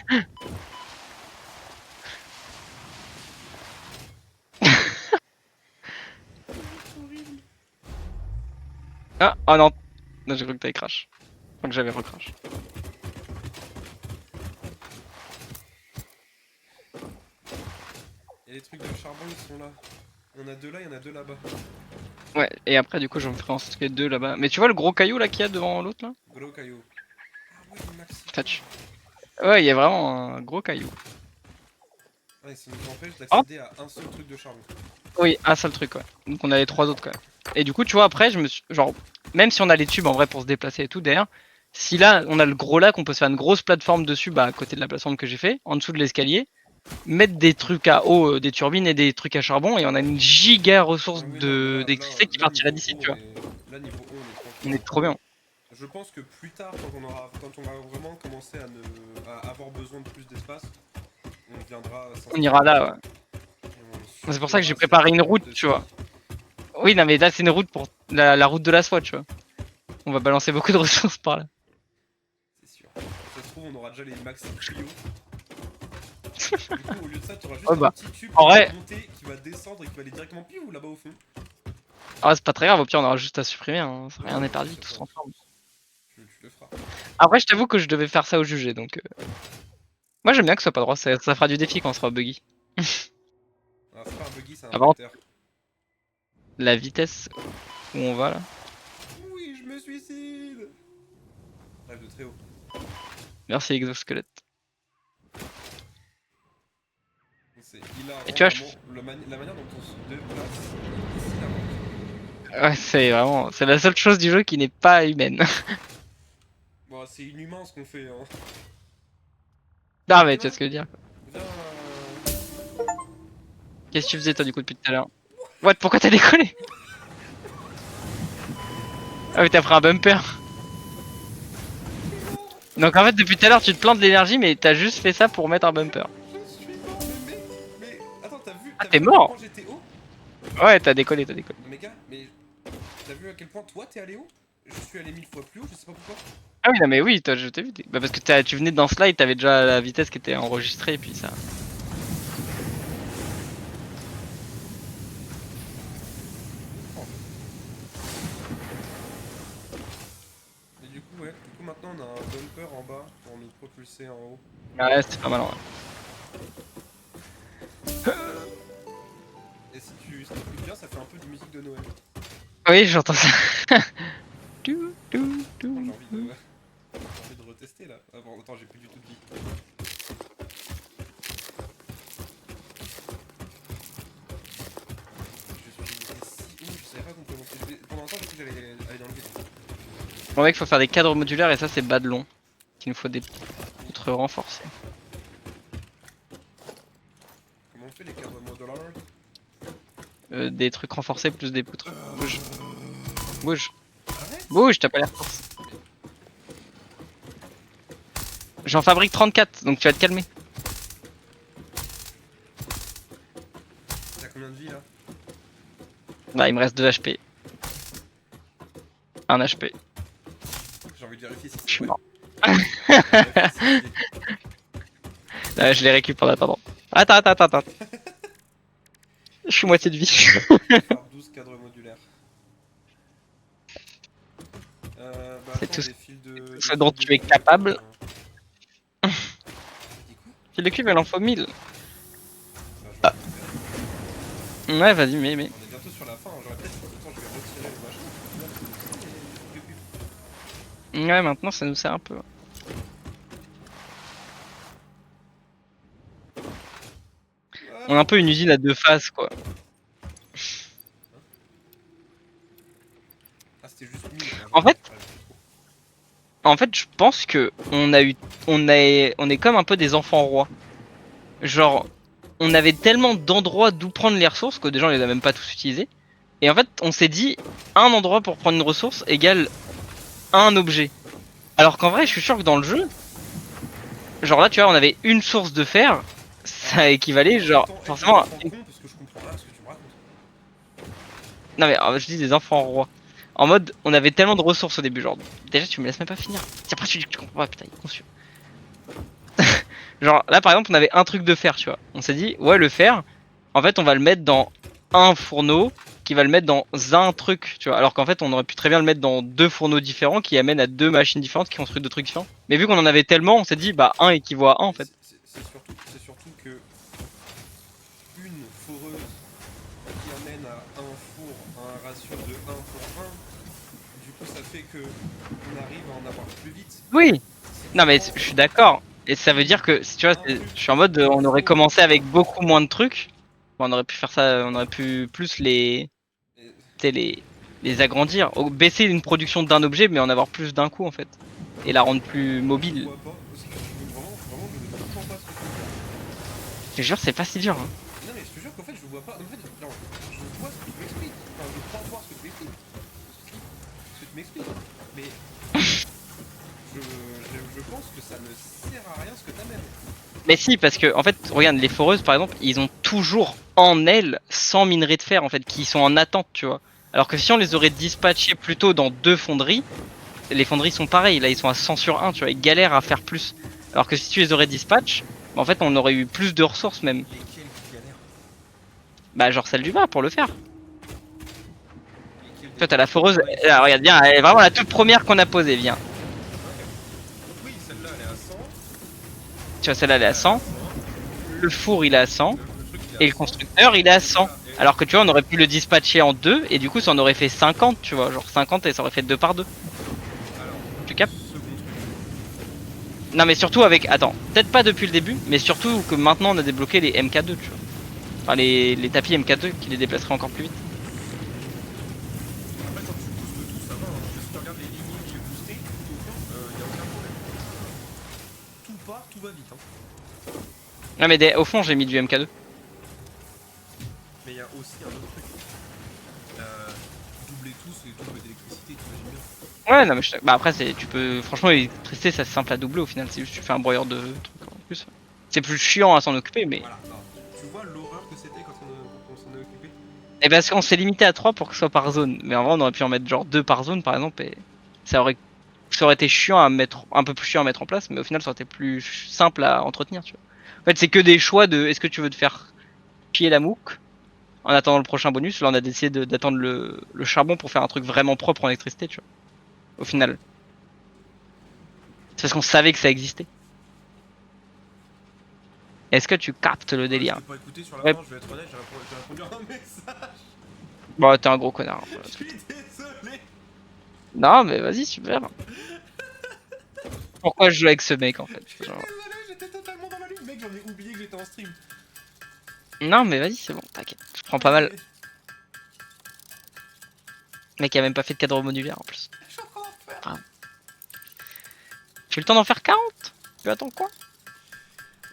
Speaker 2: horrible.
Speaker 1: Ah, oh non. Non, j'ai cru que t'avais crash. Je crois que j'avais recrash.
Speaker 2: Et les trucs de charbon, ils sont là. Il y en a deux là, il y en a deux là-bas.
Speaker 1: Ouais, et après, du coup, je me ferai ensuite les deux là-bas. Mais tu vois le gros caillou là qu'il y a devant l'autre là?
Speaker 2: Gros caillou. Ah ouais, maxi.
Speaker 1: Touch. Ouais, il y a vraiment un gros caillou.
Speaker 2: Ah, et ça nous empêche
Speaker 1: Oh,
Speaker 2: d'accéder à un seul truc de charbon.
Speaker 1: oui, un seul truc, ouais. Donc on a les trois autres quand même. Et du coup, tu vois, après, je me suis. Genre, même si on a les tubes en vrai pour se déplacer et tout, d'ailleurs, si là, on a le gros lac, on peut se faire une grosse plateforme dessus, bah, à côté de la plateforme que j'ai fait, en dessous de l'escalier, mettre des trucs à eau, des turbines et des trucs à charbon, et on a une giga
Speaker 2: Ah
Speaker 1: ressource
Speaker 2: oui, non, mais
Speaker 1: d'électricité qui partirait
Speaker 2: niveau
Speaker 1: d'ici,
Speaker 2: eau,
Speaker 1: tu vois.
Speaker 2: là, niveau eau, on est
Speaker 1: On
Speaker 2: tranquille.
Speaker 1: est trop bien.
Speaker 2: Je pense que plus tard, quand on va vraiment commencer à avoir besoin de plus d'espace, on viendra
Speaker 1: On ira
Speaker 2: s'installer
Speaker 1: là, ouais.
Speaker 2: et on
Speaker 1: C'est pour ça que j'ai
Speaker 2: suppléera
Speaker 1: préparé
Speaker 2: cette
Speaker 1: une
Speaker 2: route
Speaker 1: route,
Speaker 2: de
Speaker 1: tu vois.
Speaker 2: ski.
Speaker 1: Oui, non, mais là, c'est une route pour la route de la soie, tu vois. On va balancer beaucoup de ressources par là.
Speaker 2: C'est sûr. Ça se trouve, on aura déjà les maxi tuyaux. Du coup, au lieu de ça, tu auras juste
Speaker 1: Oh
Speaker 2: un
Speaker 1: bah,
Speaker 2: petit tube
Speaker 1: en
Speaker 2: qui va
Speaker 1: vrai,
Speaker 2: monter, qui va descendre et qui va aller directement piou là-bas au fond.
Speaker 1: ah, c'est pas très grave, au pire, on aura juste à supprimer, hein.
Speaker 2: Ouais,
Speaker 1: Rien n'est
Speaker 2: ouais,
Speaker 1: perdu,
Speaker 2: c'est
Speaker 1: tout se
Speaker 2: ça.
Speaker 1: transforme.
Speaker 2: Tu le feras.
Speaker 1: Après, je t'avoue que je devais faire ça au jugé, donc. Moi, j'aime bien que ce soit pas droit, ça fera du défi quand on sera buggy.
Speaker 2: Alors, c'est pas un buggy, c'est un
Speaker 1: Avant,
Speaker 2: tracteur.
Speaker 1: la vitesse où on va là.
Speaker 2: Oui, je me suicide. Rêve de très haut.
Speaker 1: Merci, exosquelette.
Speaker 2: C'est hilarant,
Speaker 1: Et tu vois,
Speaker 2: vraiment, la manière dont on se déplace, c'est hilarant.
Speaker 1: ouais, c'est vraiment. C'est la seule chose du jeu qui n'est pas humaine.
Speaker 2: Bon, c'est inhumain ce qu'on fait, hein.
Speaker 1: Non,
Speaker 2: Eh,
Speaker 1: mais tu vois
Speaker 2: viens,
Speaker 1: ce que je veux dire.
Speaker 2: viens.
Speaker 1: Qu'est-ce que tu faisais toi du coup depuis tout à l'heure? What, pourquoi t'as décollé? Ah mais t'as pris un bumper. Donc en fait depuis tout à l'heure tu te plantes de l'énergie mais t'as juste fait ça pour mettre un bumper.
Speaker 2: Je suis mort, mais attends,
Speaker 1: Ah
Speaker 2: t'as
Speaker 1: t'es
Speaker 2: vu à quel
Speaker 1: mort?
Speaker 2: point j'étais haut?
Speaker 1: Ouais t'as décollé, t'as décollé.
Speaker 2: Non, mais gars, mais t'as vu à quel point toi t'es allé haut? Je suis allé 1000 fois plus haut, je sais pas pourquoi.
Speaker 1: Ah oui non mais oui, toi je t'ai vu. Bah parce que tu venais dans slide, t'avais déjà la vitesse qui était enregistrée et puis ça.
Speaker 2: Et du coup, ouais, du coup maintenant on a un bumper en bas pour nous propulser en haut.
Speaker 1: Ouais c'était pas mal en vrai.
Speaker 2: Et si tu écoutes bien, ça fait un peu de musique de Noël.
Speaker 1: Oui j'entends ça. Dou, dou,
Speaker 2: Oh,
Speaker 1: dou,
Speaker 2: j'ai envie
Speaker 1: dou.
Speaker 2: j'ai envie de retester là. Ah bon, attends, j'ai plus du tout de vie. Je suis si haut, je savais pas qu'on pouvait monter. Pendant un temps, j'ai cru que j'allais aller dans le vide.
Speaker 1: Bon mec faut faire des cadres modulaires et ça c'est bas de long. Il nous faut des poutres renforcées.
Speaker 2: Comment on fait les cadres modulaires?
Speaker 1: Des trucs renforcés plus des poutres. Bouge. Bouge.
Speaker 2: Arrête!
Speaker 1: Bouge, t'as pas l'air force. J'en fabrique 34, donc tu vas te calmer.
Speaker 2: T'as combien de vie là?
Speaker 1: Là, il me reste 2 HP. 1 HP.
Speaker 2: J'ai envie de vérifier si
Speaker 1: Je suis
Speaker 2: ouais.
Speaker 1: mort.
Speaker 2: Vérifier si c'est-
Speaker 1: Là, je les récupère en attendant. Attends. Je suis moitié de vie.
Speaker 2: faire 12 cadres modulaires. Bah
Speaker 1: C'est
Speaker 2: attends,
Speaker 1: tout
Speaker 2: des fils de.
Speaker 1: ce dont tu es capable.
Speaker 2: Dis quoi?
Speaker 1: Fil de cube, il en faut 1000.
Speaker 2: Bah je vais
Speaker 1: Ouais, vas-y, mais.
Speaker 2: On est bientôt sur la fin, hein. J'aurais peut-être. Attends, je vais retirer le machin. Là, c'est des trucs de pub.
Speaker 1: Ouais, maintenant, ça nous sert un peu. On a un peu une usine à 2 faces, quoi.
Speaker 2: Ah, c'était juste 1000.
Speaker 1: En fait, je pense que on est comme un peu des enfants rois. Genre, on avait tellement d'endroits d'où prendre les ressources que déjà on les a même pas tous utilisés. Et en fait, on s'est dit, un endroit pour prendre une ressource égale un objet. Alors qu'en vrai, je suis sûr que dans le jeu, genre là, tu vois, on avait une source de fer, ça équivalait, genre, forcément.
Speaker 2: Parce que je comprends rien ce que tu me racontes.
Speaker 1: Non mais je dis des enfants rois. En mode, on avait tellement de ressources au début, genre, déjà tu me laisses même pas finir. Si après tu dis que tu comprends pas, putain, il est conçu. Genre là par exemple, on avait un truc de fer, tu vois. On s'est dit, ouais, le fer, en fait, on va le mettre dans un fourneau qui va le mettre dans un truc, tu vois. Alors qu'en fait, on aurait pu très bien le mettre dans 2 fourneaux différents qui amènent à 2 machines différentes qui construisent 2 trucs différents. Mais vu qu'on en avait tellement, on s'est dit, bah, un équivaut à un en fait.
Speaker 2: C'est surtout que une foreuse qui amène à un four à un ratio de 1 pour 1, du coup ça fait que on arrive à en avoir plus vite.
Speaker 1: Oui, non mais je suis d'accord. Et ça veut dire que, si tu vois, je suis en mode, on aurait commencé avec beaucoup moins de trucs. On aurait pu faire ça, on aurait pu plus
Speaker 2: Et
Speaker 1: tu sais, les agrandir. Baisser une production d'un objet, mais en avoir plus d'un coup en fait. Et la rendre plus
Speaker 2: je
Speaker 1: mobile.
Speaker 2: vois pas, parce que je veux vraiment, je ne comprends pas ce que tu veux faire.
Speaker 1: Je te jure, c'est pas si dur. Hein.
Speaker 2: Non mais je te jure qu'en fait je vois pas, en fait, non, je vois ce que tu m'expliques, enfin je crois voir ce que tu m'expliques, ce que tu m'expliques, mais je pense que ça ne sert à rien ce que t'amènes.
Speaker 1: Mais si, parce que en fait, regarde, les foreuses par exemple, ils ont toujours en elles 100 minerais de fer en fait, qui sont en attente, tu vois. Alors que si on les aurait dispatchés plutôt dans 2 fonderies, les fonderies sont pareilles, là ils sont à 100 sur 1, tu vois, ils galèrent à faire plus. Alors que si tu les aurais dispatch, bah, en fait on aurait eu plus de ressources même.
Speaker 2: Lesquels qui galèrent?
Speaker 1: Bah genre celle du bas pour le faire.
Speaker 2: Lesquels
Speaker 1: Toi t'as la foreuse, là, regarde bien, elle est vraiment la toute première qu'on a posée, viens.
Speaker 2: Oui, celle-là elle est à 100,
Speaker 1: Tu vois celle-là elle est à 100, le four il est à 100,
Speaker 2: le truc il est
Speaker 1: et
Speaker 2: à
Speaker 1: le
Speaker 2: 100.
Speaker 1: constructeur il est à 100.
Speaker 2: Voilà, et
Speaker 1: Alors que tu vois on aurait pu le dispatcher en 2 et du coup ça en aurait fait 50, tu vois, genre 50 et ça aurait fait 2 par 2.
Speaker 2: alors,
Speaker 1: Tu captes?
Speaker 2: second truc.
Speaker 1: Non mais surtout avec, attends, peut-être pas depuis le début, mais surtout que maintenant on a débloqué les MK2, tu vois. Enfin les tapis MK2 qui les déplaceraient encore plus vite.
Speaker 2: Après quand tu boostes tout ça va, hein. Si tu regardes les lignes que j'ai boostées, tout au fond, y a aucun problème. Tout part, tout va vite. Hein.
Speaker 1: Non mais au fond j'ai mis du MK2.
Speaker 2: Mais il y a aussi un autre truc. tout, c'est double d'électricité, t'imagines bien.
Speaker 1: Ouais, non, mais bah après, tu peux. Franchement, l'électricité, c'est simple à doubler au final. C'est juste tu fais un broyeur de trucs en plus. C'est plus chiant à s'en occuper, mais.
Speaker 2: Voilà, alors, tu vois l'horreur que c'était quand on s'en est occupé.
Speaker 1: Et parce qu'on s'est limité à 3 pour que ce soit par zone. Mais en vrai, on aurait pu en mettre genre 2 par zone par exemple. Et ça aurait été chiant à mettre. Un peu plus chiant à mettre en place. Mais au final, ça aurait été plus simple à entretenir, tu vois. En fait, c'est que des choix de est-ce que tu veux te faire chier la MOOC en attendant le prochain bonus. Là, on a décidé d'attendre le charbon pour faire un truc vraiment propre en électricité, tu vois. Au final. C'est parce qu'on savait que ça existait. Est-ce que tu captes le
Speaker 2: Ouais, je
Speaker 1: délire?
Speaker 2: t'ai pas écouté sur la
Speaker 1: Ouais.
Speaker 2: fin, je vais être honnête, j'ai répondu à un message.
Speaker 1: Bah, t'es un gros connard.
Speaker 2: Je suis désolé.
Speaker 1: Non, mais vas-y, super. Pourquoi je joue avec ce mec en fait?
Speaker 2: Je suis
Speaker 1: Genre...
Speaker 2: désolé, j'étais totalement dans la lune. Mec, j'en ai oublié que j'étais en stream.
Speaker 1: Non, mais vas-y, c'est bon, t'inquiète. Je prends pas mal. Le mec a même pas fait de cadre modulaire en plus.
Speaker 2: Je suis en train d'en faire.
Speaker 1: Ah. J'ai le temps d'en faire 40. Tu attends quoi?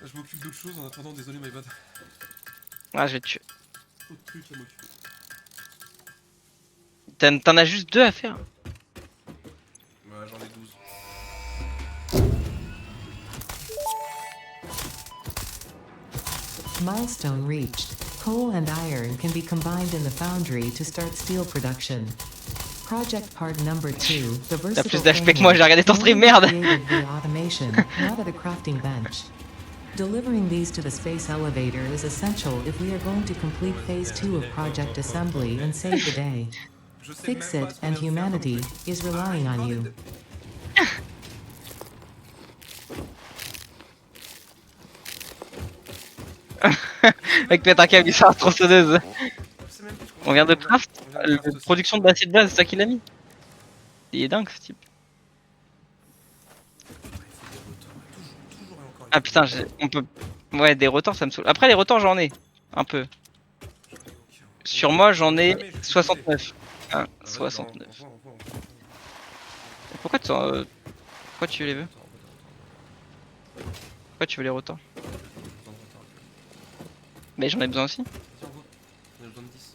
Speaker 2: Je m'occupe d'autre chose en attendant, désolé, my bad.
Speaker 1: Ah, je vais te tuer.
Speaker 2: Trop de trucs à m'occuper.
Speaker 1: T'en as juste 2 à faire.
Speaker 2: Ouais, j'en ai 12.
Speaker 3: Milestone reached. Coal and iron can be combined in the foundry to start steel production. Project part number 2, the
Speaker 1: T'as plus
Speaker 3: versatile
Speaker 1: d'HP que moi, j'ai regardé ton stream, merde.
Speaker 3: created via automation, not at a crafting bench. Delivering these to the space elevator is essential if we are going to complete phase 2 of project assembly and save the day.
Speaker 2: Je sais
Speaker 3: Fix
Speaker 2: même pas
Speaker 3: it
Speaker 2: ce qu'on
Speaker 3: and
Speaker 2: vient de faire
Speaker 3: humanity
Speaker 2: comme truc.
Speaker 3: is relying on you.
Speaker 1: Avec pète un câble, il sort la tronçonneuse.
Speaker 2: Je sais même plus ce qu'on
Speaker 1: On vient de
Speaker 2: on
Speaker 1: craft.
Speaker 2: vient de craft aussi.
Speaker 1: Production de d'acier de base, c'est ça qu'il a mis. Il est dingue ce type.
Speaker 2: Ouais, il faut des retours. Toujours et encore.
Speaker 1: Ah putain, on peut. Ouais, des rotors ça me saoule. Après, les rotors, j'en ai. Un peu. Sur moi, j'en ai 69. Ah, 69. Pourquoi pourquoi tu les veux? Pourquoi tu veux les rotors? Mais j'en ai besoin aussi.
Speaker 2: Tiens, on voit. On a besoin de 10.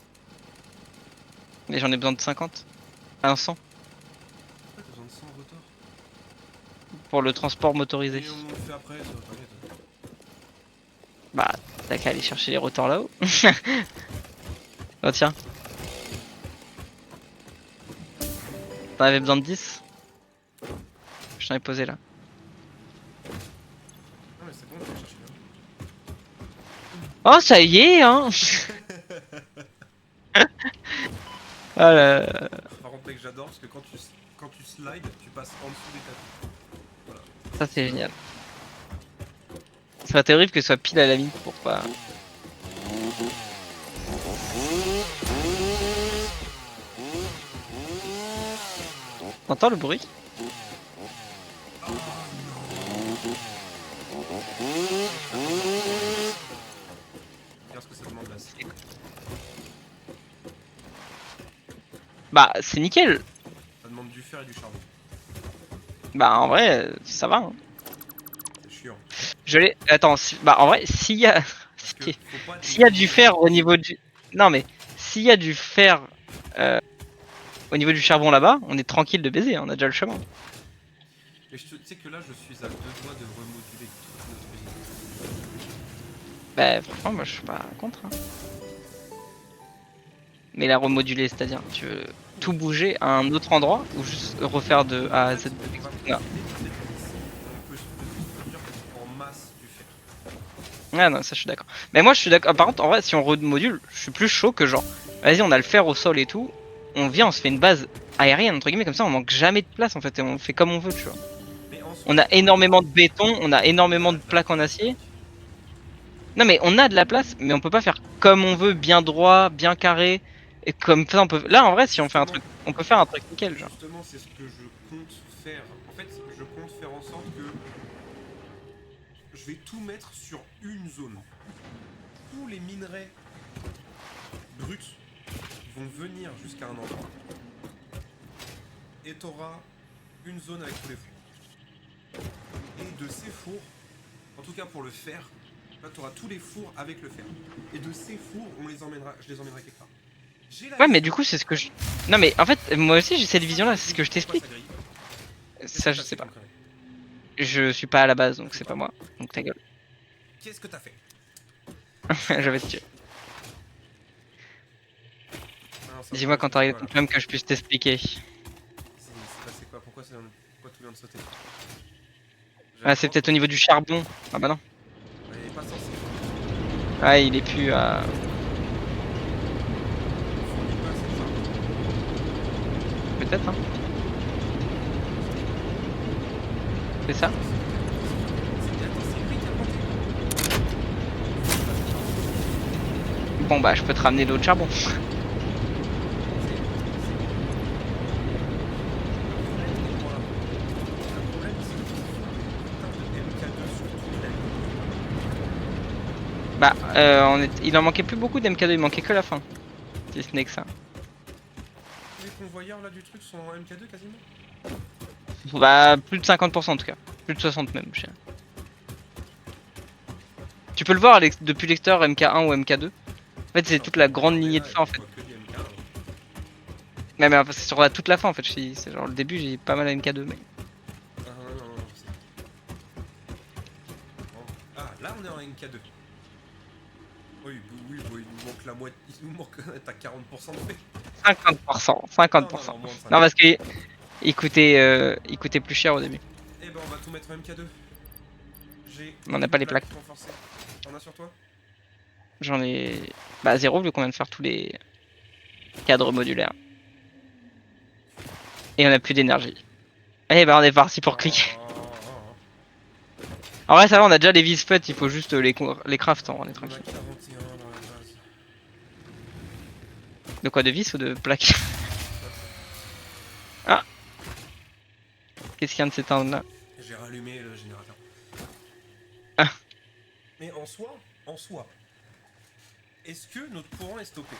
Speaker 1: Mais j'en ai besoin de 50. À un 100.
Speaker 2: Ouais, t'as besoin de 100 rotors.
Speaker 1: Pour le transport motorisé.
Speaker 2: Et on le fait après, ça va pas être.
Speaker 1: Bah, t'as qu'à aller chercher les rotors là-haut. Oh tiens. T'en avais besoin de 10? Je t'en ai posé là.
Speaker 2: Non, mais c'est bon, je vais chercher
Speaker 1: Oh, ça y est, hein. Ah là là.
Speaker 2: Par contre, mec, j'adore parce que quand tu slides, tu passes en dessous des tapis.
Speaker 1: Ça c'est génial. Ça serait terrible que ce soit pile à la mine pour pas. T'entends le bruit?
Speaker 2: Regarde ce que ça demande là.
Speaker 1: Bah, c'est nickel.
Speaker 2: Ça demande du fer et du charbon.
Speaker 1: Bah, en vrai, ça va. Hein.
Speaker 2: C'est chiant.
Speaker 1: Je l'ai. Attends, bah, en vrai, s'il y a.
Speaker 2: Parce que faut pas
Speaker 1: S'il y a du fer au niveau du. Non, mais s'il y a du fer au niveau du charbon là-bas, on est tranquille de baiser, hein, on a déjà le chemin.
Speaker 2: Mais tu sais que là, je suis à 2 doigts de remoduler toute notre usine.
Speaker 1: Bah, franchement, moi je suis pas contre. Hein. Mais la remoduler, c'est-à-dire, tu veux tout bouger à un autre endroit ou juste refaire de A à Z? Non.
Speaker 2: On peut se produire en masse du fer.
Speaker 1: Ah non, ça je suis d'accord. Mais moi je suis d'accord. Par contre, en vrai, si on remodule, je suis plus chaud que genre, vas-y, on a le fer au sol et tout. On vient, on se fait une base aérienne, entre guillemets, comme ça on manque jamais de place en fait et on fait comme on veut, tu vois.
Speaker 2: Mais en soi,
Speaker 1: On a énormément de béton, on a énormément de plaques en acier. Non mais on a de la place, mais on peut pas faire comme on veut, bien droit, bien carré. Et comme ça on peut. Là en vrai, si on fait un truc, on peut faire un truc nickel, genre.
Speaker 2: Justement, c'est ce que je compte faire. En fait, je compte faire en sorte que je vais tout mettre sur une zone. Tous les minerais bruts vont venir jusqu'à un endroit. Et tu auras une zone avec tous les fours. Et de ces fours, en tout cas pour le fer, là tu auras tous les fours avec le fer. Et de ces fours, je les emmènerai quelque part. J'ai la
Speaker 1: Ouais, mais
Speaker 2: vision.
Speaker 1: du coup, c'est ce que je. Non, mais en fait, moi aussi j'ai cette vision-là, c'est ce que je
Speaker 2: Pourquoi
Speaker 1: t'explique.
Speaker 2: ça grille? Qu'est-ce
Speaker 1: Ça,
Speaker 2: que
Speaker 1: je
Speaker 2: t'as
Speaker 1: sais
Speaker 2: fait
Speaker 1: pas.
Speaker 2: comme connerie?
Speaker 1: Je suis pas à la base,
Speaker 2: Ça
Speaker 1: donc
Speaker 2: fait
Speaker 1: c'est
Speaker 2: pas.
Speaker 1: pas moi. Donc ta gueule.
Speaker 2: Qu'est-ce que t'as fait?
Speaker 1: Je vais te tuer.
Speaker 2: Non, ça
Speaker 1: Dis-moi quand
Speaker 2: c'est
Speaker 1: t'arrives
Speaker 2: quoi
Speaker 1: ton
Speaker 2: là?
Speaker 1: problème que je puisse t'expliquer.
Speaker 2: C'est passé quoi? Pourquoi tout vient de sauter? J'avais
Speaker 1: Ah,
Speaker 2: pas
Speaker 1: c'est peut-être au
Speaker 2: entendu.
Speaker 1: niveau du charbon. Ah bah non.
Speaker 2: Il est pas censé.
Speaker 1: Ah, il est plus à.
Speaker 2: Il pas assez de charbon.
Speaker 1: Peut-être, hein. C'est ça?
Speaker 2: Attends, c'est lui qui a pointé.
Speaker 1: Bon bah, je peux te ramener d'autres charbon. Bah, il en manquait plus beaucoup d'MK2, il manquait que la fin. Si ce n'est que ça.
Speaker 2: Les convoyeurs là du truc sont en MK2 quasiment.
Speaker 1: Bah, plus de 50% en tout cas. Plus de 60 même, je sais. Tu peux le voir depuis l'extérieur MK1 ou MK2. En fait, c'est toute la grande lignée de fin en fait. Mais c'est sur toute la fin en fait. C'est genre le début, j'ai pas mal à MK2. Mais...
Speaker 2: Ah non, non, ah là on est en MK2. Oui, oui, oui, il nous manque la moitié. Il nous manque. T'as 40% de fait.
Speaker 1: 50%.
Speaker 2: Non,
Speaker 1: 50%.
Speaker 2: non, moins de 50.
Speaker 1: Non, parce qu'il coûtait plus cher au début.
Speaker 2: Eh ben on va tout mettre en MK2. J'ai
Speaker 1: On n'a pas les plaques.
Speaker 2: renforcées. T'en as sur toi?
Speaker 1: J'en ai. Bah, zéro vu qu'on vient de faire tous les cadres modulaires. Et on a plus d'énergie. Eh bah, on est parti pour cliquer. En vrai, ça va, on a déjà les vis faites, il faut juste les craft, on est
Speaker 2: On a
Speaker 1: tranquille.
Speaker 2: 41 dans la base.
Speaker 1: De quoi, de vis ou de plaques? Ah, qu'est-ce qu'il y a de s'éteindre là?
Speaker 2: J'ai rallumé le générateur.
Speaker 1: Ah.
Speaker 2: Mais en soi, est-ce que notre courant est stoppé?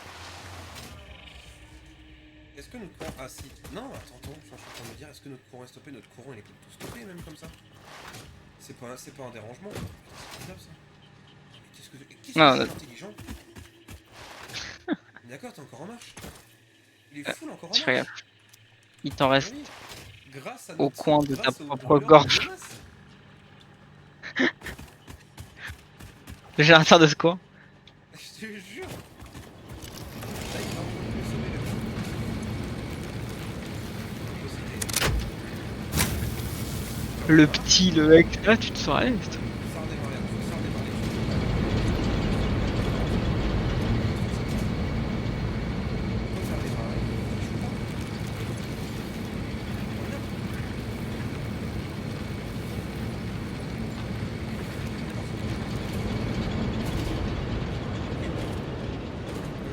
Speaker 2: Est-ce que notre courant... Ah si. Non, attends, je suis en train de me dire, est-ce que notre courant est stoppé? Notre courant il est tout stoppé même comme ça. C'est pas un dérangement. C'est bizarre ça. Qu'est-ce que
Speaker 1: Non,
Speaker 2: c'est intelligent? D'accord, t'es encore en marche. Il est full encore en
Speaker 1: je fais
Speaker 2: marche.
Speaker 1: gaffe. Il t'en reste
Speaker 2: Oui. Grâce à
Speaker 1: au
Speaker 2: notre
Speaker 1: coin de ta
Speaker 2: grâce au
Speaker 1: propre
Speaker 2: brûleur de
Speaker 1: gorge.
Speaker 2: biomasse.
Speaker 1: Le générateur de secours.
Speaker 2: Je te jure. Là, il est en train de consommer
Speaker 1: Le petit, le mec. Là, tu te sens à l'aise.
Speaker 2: Ça redémarre, ça redémarre. Ça redémarre.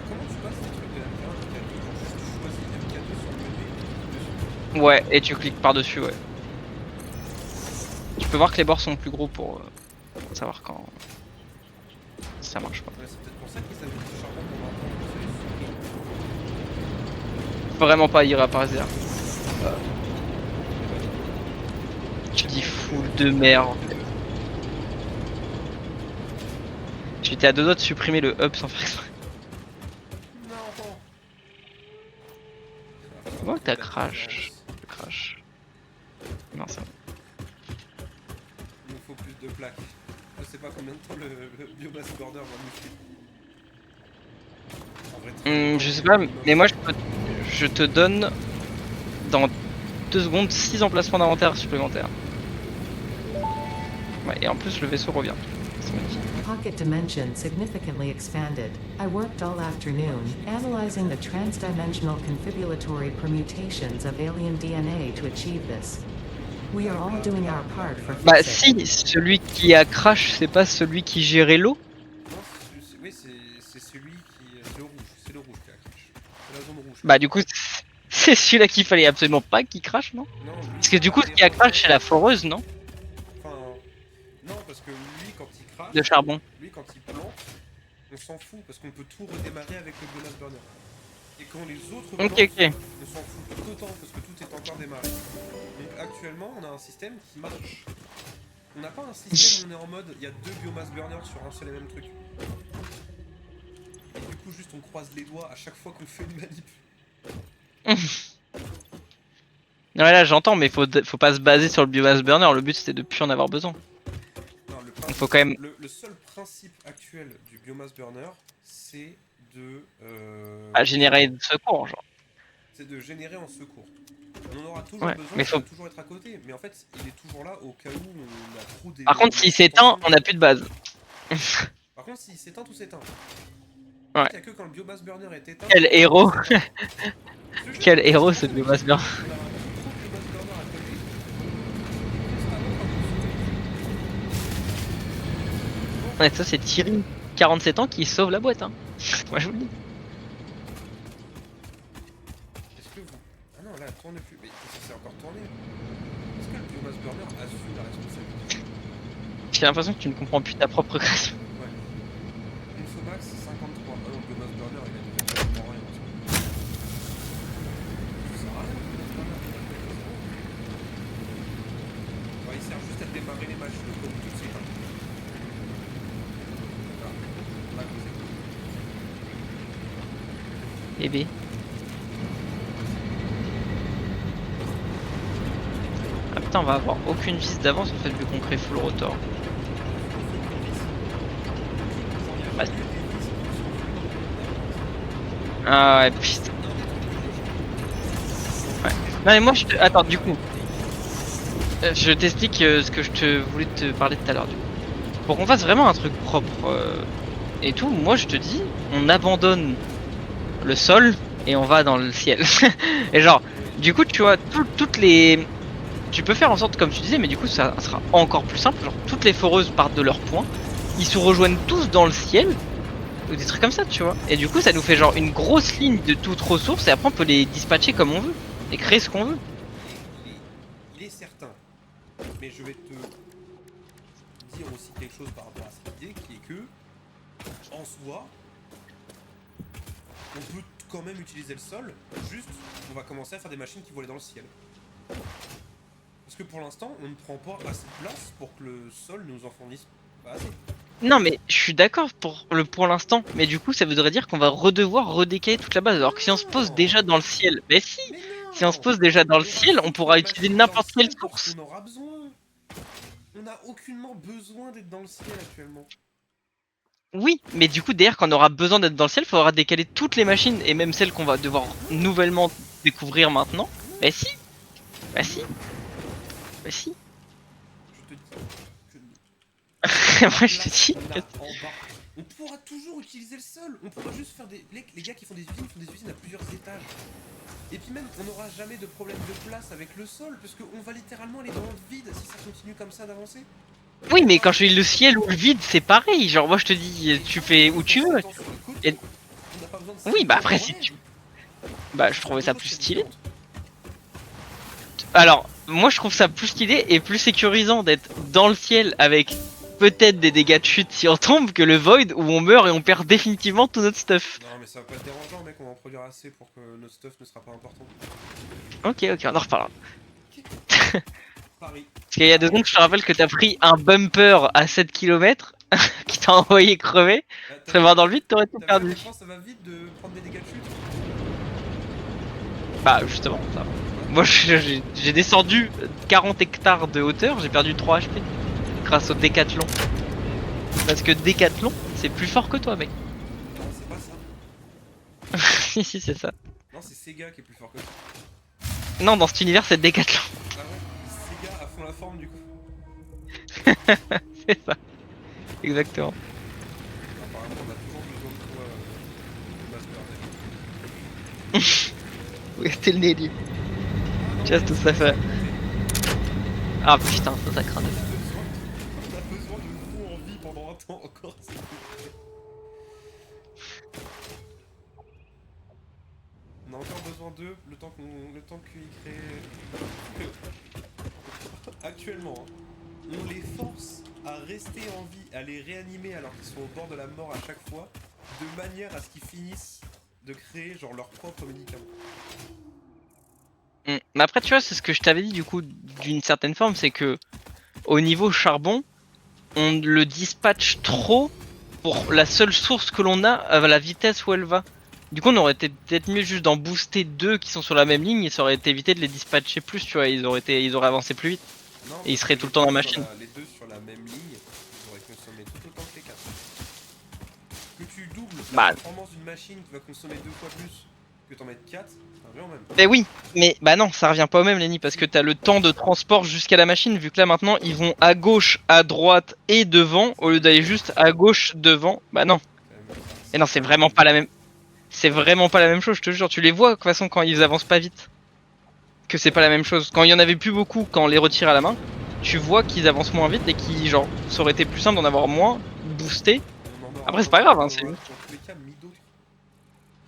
Speaker 2: Comment tu passes les trucs de MK1 à MK2? Genre juste tu choisis MK2 sur le menu et tu cliques dessus.
Speaker 1: Ouais, et tu cliques par-dessus, ouais. Tu peux voir que les bords sont plus gros pour savoir quand ça marche pas.
Speaker 2: Ouais, c'est peut-être pour ça qu'ils s'amusent du charbon pour attendre que
Speaker 1: Vraiment pas, il ira par réserve. Tu dis full de merde en fait. J'étais à deux doigts de supprimer le hub sans faire exprès.
Speaker 2: Non.
Speaker 1: Comment t'as crash? Crash. Non, ça.
Speaker 2: Il nous faut plus de plaques. Je sais pas combien de temps le biomass burner va nous suivre. En vrai, très longtemps,
Speaker 1: Je sais pas,
Speaker 2: minimum.
Speaker 1: mais moi je te donne dans 2 secondes 6 emplacements d'inventaire supplémentaires. Ouais, et en plus le vaisseau revient. C'est magnifique.
Speaker 3: Pocket dimension significantly expanded. I worked all afternoon analyzing the transdimensional confibulatory permutations of alien DNA to achieve this. We are all doing our part for
Speaker 1: Bah
Speaker 3: fixing.
Speaker 1: si, celui qui a crash, c'est pas celui qui gérait l'eau?
Speaker 2: Non, oui, c'est celui qui. C'est le rouge, c'est le rouge qui a crash. C'est la zone rouge.
Speaker 1: Bah du coup, c'est celui-là qu'il fallait absolument pas qu'il crash, non?
Speaker 2: Non, lui,
Speaker 1: Parce que du coup, ce qui a crash, c'est la foreuse, non?
Speaker 2: Enfin, non, parce que lui, quand il crash,
Speaker 1: De charbon.
Speaker 2: lui, quand il plante, on s'en fout parce qu'on peut tout redémarrer avec le biomass burner. Et quand les autres
Speaker 1: Ok,
Speaker 2: plantent,
Speaker 1: ok.
Speaker 2: on s'en fout tout autant parce que tout est encore démarré. Donc actuellement, on a un système qui marche. On n'a pas un système où on est en mode il y a deux biomass burners sur un seul et même truc. Et du coup, juste on croise les doigts à chaque fois qu'on fait une manip.
Speaker 1: Ouais, là j'entends, mais faut pas se baser sur le biomass burner. Le but c'était de plus en avoir besoin.
Speaker 2: Non,
Speaker 1: Il faut quand même.
Speaker 2: le seul principe actuel du biomass burner, c'est de...
Speaker 1: À générer de secours, genre.
Speaker 2: c'est de générer en secours. On en aura toujours
Speaker 1: Ouais,
Speaker 2: besoin,
Speaker 1: mais
Speaker 2: ça
Speaker 1: faut.
Speaker 2: va toujours être à côté. Mais en fait, il est toujours là au cas où on a trop des...
Speaker 1: Par contre, s'il s'éteint, on a plus de base.
Speaker 2: Par contre, s'il s'éteint, tout s'éteint.
Speaker 1: Ouais.
Speaker 2: Il n'y a que quand le biomass burner est éteint...
Speaker 1: Quel héros.
Speaker 2: tout s'éteint. Je te jure,
Speaker 1: Quel héros
Speaker 2: c'est
Speaker 1: ce
Speaker 2: vraiment
Speaker 1: biomass
Speaker 2: des
Speaker 1: burner.
Speaker 2: mecs, on a trop de biomass burner à côté.
Speaker 1: Ouais, ça c'est Thierry, 47 ans, qui sauve la boîte. Hein. Moi je vous le dis.
Speaker 2: Est-ce que vous... Ah non, là, elle tourne plus. Mais c'est encore tourné. Est-ce que le biomass burner assume la responsabilité?
Speaker 1: J'ai l'impression que tu ne comprends plus ta propre création.
Speaker 2: Ouais. Infomax 53. Ah non, le biomass burner, il a déjà tellement rien en ce moment. Ça sert à rien, le biomass burner, il a fait zéro. Ouais, il sert juste à démarrer les machines au cas où tout s'éteint. Voilà. On a causé.
Speaker 1: Bébé. Ah putain, on va avoir aucune vis d'avance en fait vu qu'on crée full rotor. Bah, ah ouais, putain. Ouais. Non mais moi je te... Attends, du coup. Je t'explique ce que je te voulais te parler tout à l'heure. Du coup. Pour qu'on fasse vraiment un truc propre et tout, moi je te dis, on abandonne le sol et on va dans le ciel. Et genre, du coup, tu vois, toutes les... Tu peux faire en sorte, comme tu disais, mais du coup, ça sera encore plus simple. Genre, toutes les foreuses partent de leur point, ils se rejoignent tous dans le ciel, ou des trucs comme ça, tu vois. Et du coup, ça nous fait genre une grosse ligne de toutes ressources, et après, on peut les dispatcher comme on veut, et créer ce qu'on veut.
Speaker 2: Il est certain. Mais je vais te dire aussi quelque chose par rapport à cette idée qui est que, en soi, on peut quand même utiliser le sol, juste on va commencer à faire des machines qui vont aller dans le ciel. Parce que pour l'instant, on ne prend pas assez de place pour que le sol nous en fournisse pas assez.
Speaker 1: Non, mais je suis d'accord pour l'instant, mais du coup, ça voudrait dire qu'on va redevoir redécaler toute la base. Alors que si on se pose déjà dans le ciel, mais si!
Speaker 2: Mais
Speaker 1: Si on se
Speaker 2: non!
Speaker 1: pose déjà dans le
Speaker 2: On
Speaker 1: ciel, on
Speaker 2: rajoute
Speaker 1: pourra
Speaker 2: les
Speaker 1: utiliser
Speaker 2: machines dans le
Speaker 1: n'importe quelle
Speaker 2: ciel parce
Speaker 1: source.
Speaker 2: qu'on aura besoin. On n'a aucunement besoin d'être dans le ciel actuellement.
Speaker 1: Oui, mais du coup, derrière, quand on aura besoin d'être dans le ciel, il faudra décaler toutes les machines, et même celles qu'on va devoir nouvellement découvrir maintenant. Bah si, bah si, bah si.
Speaker 2: Je te dis que nous.
Speaker 1: Moi je te dis.
Speaker 2: Là, en bas. On pourra toujours utiliser le sol. On pourra juste faire des... Les gars qui font des usines font des usines à plusieurs étages. Et puis même, on n'aura jamais de problème de place avec le sol, parce qu'on va littéralement aller dans le vide si ça continue comme ça d'avancer.
Speaker 1: Oui, mais quand je dis le ciel ou le vide, c'est pareil. Genre, moi je te dis, tu fais où tu veux. Et-
Speaker 2: On n'a pas besoin de
Speaker 1: Oui, bah après, si tu. Bah, je trouvais ça plus stylé. Alors, moi je trouve ça plus stylé et plus sécurisant d'être dans le ciel avec peut-être des dégâts de chute si on tombe que le void où on meurt et on perd définitivement tout notre stuff.
Speaker 2: Non mais ça va pas être dérangeant mec, on va en produire assez pour que notre stuff ne sera pas important.
Speaker 1: Ok, ok, on en reparlera.
Speaker 2: Paris.
Speaker 1: Parce qu'il y a 2 secondes, je te rappelle que t'as pris un bumper à 7 km qui t'a envoyé crever. Serais mort dans le vide, t'aurais tout
Speaker 2: T'as vu
Speaker 1: perdu.
Speaker 2: à quel point ça va vite de prendre des dégâts de chute?
Speaker 1: Bah, justement, ça va. Moi j'ai descendu 40 hectares de hauteur, j'ai perdu 3 HP grâce au décathlon. Parce que décathlon, c'est plus fort que toi, mec.
Speaker 2: Non c'est pas ça.
Speaker 1: Si, si, c'est ça.
Speaker 2: Non c'est Sega qui est plus fort que ça.
Speaker 1: Non, dans cet univers, c'est décathlon.
Speaker 2: Ah ouais, Sega à fond la forme du coup.
Speaker 1: C'est ça. Exactement.
Speaker 2: Apparemment on a toujours besoin de toi Master.
Speaker 1: Oui, c'était le nez, lui. Just tout ça fait. Ah putain, ça craint.
Speaker 2: On a besoin de vous en vie pendant un temps encore. s'il vous plaît. On a encore besoin d'eux le temps qu'ils créent. Actuellement, hein, on les force à rester en vie, à les réanimer alors qu'ils sont au bord de la mort à chaque fois, de manière à ce qu'ils finissent de créer genre leurs propres médicaments.
Speaker 1: Mais après, tu vois, c'est ce que je t'avais dit du coup, d'une certaine forme, c'est que au niveau charbon, on le dispatche trop pour la seule source que l'on a, à la vitesse où elle va. Du coup, on aurait été peut-être mieux juste d'en booster 2 qui sont sur la même ligne et ça aurait été évité de les dispatcher plus, tu vois, ils auraient avancé plus vite.
Speaker 2: Non,
Speaker 1: Et ils
Speaker 2: parce
Speaker 1: seraient
Speaker 2: que
Speaker 1: tout
Speaker 2: les
Speaker 1: le temps dans
Speaker 2: deux
Speaker 1: la
Speaker 2: sur
Speaker 1: machine.
Speaker 2: les deux sur la même ligne, ils auraient consommé tout autant que les 4. Que tu doubles la
Speaker 1: Bah.
Speaker 2: performance d'une machine qui va consommer 2 fois plus que t'en mettes 4, ça revient au même.
Speaker 1: Eh oui, mais bah non, ça revient pas au même, Lenny, parce que t'as le temps de transport jusqu'à la machine, vu que là maintenant ils vont à gauche, à droite et devant, au lieu d'aller juste à gauche, devant. Bah non. Et non, c'est vraiment pas la même. C'est vraiment pas la même chose, je te jure. Tu les vois, de toute façon, quand ils avancent pas vite. Que c'est pas la même chose. Quand il y en avait plus beaucoup, quand on les retire à la main, tu vois qu'ils avancent moins vite et qui genre, ça aurait été plus simple d'en avoir moins, boosté.
Speaker 2: On en aura
Speaker 1: Après, c'est pas grave, hein,
Speaker 2: on
Speaker 1: c'est.
Speaker 2: aura dans tous les cas mis d'autres.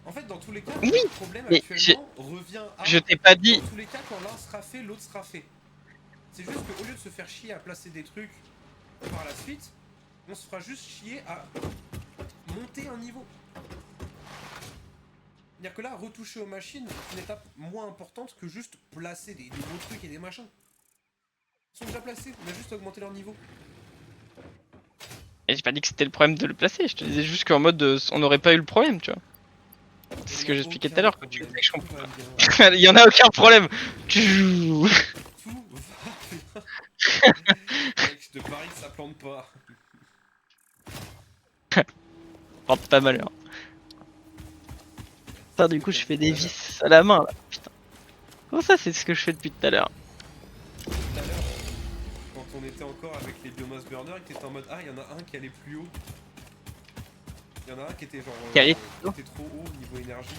Speaker 2: En fait, dans tous les cas,
Speaker 1: Oui,
Speaker 2: le problème
Speaker 1: mais
Speaker 2: actuellement revient à.
Speaker 1: je t'ai pas
Speaker 2: Dans
Speaker 1: dit.
Speaker 2: tous les cas, quand l'un sera fait, l'autre sera fait. C'est juste qu'au lieu de se faire chier à placer des trucs par la suite, on se fera juste chier à monter un niveau. C'est-à-dire que là, retoucher aux machines, c'est une étape moins importante que juste placer des nouveaux trucs et des machins. Ils sont déjà placés, on a juste augmenté leur niveau.
Speaker 1: Et j'ai pas dit que c'était le problème de le placer, je te disais juste qu'en mode on n'aurait pas eu le problème, tu vois. C'est ce que j'expliquais tout à l'heure, que tu que je comprends pas. Il y en a aucun problème.
Speaker 2: Tout va bien. Mec, je te parie que ça plante pas.
Speaker 1: Porte pas malheur. Putain, du coup, je fais des vis à la main là. Putain. Comment ça, c'est ce que je fais depuis tout à l'heure?
Speaker 2: Tout à l'heure, quand on était encore avec les biomass burners, qui était en mode ah, il y en a un qui allait plus haut. Il y en a un qui était genre
Speaker 1: Qui allait
Speaker 2: qui était trop haut niveau énergie.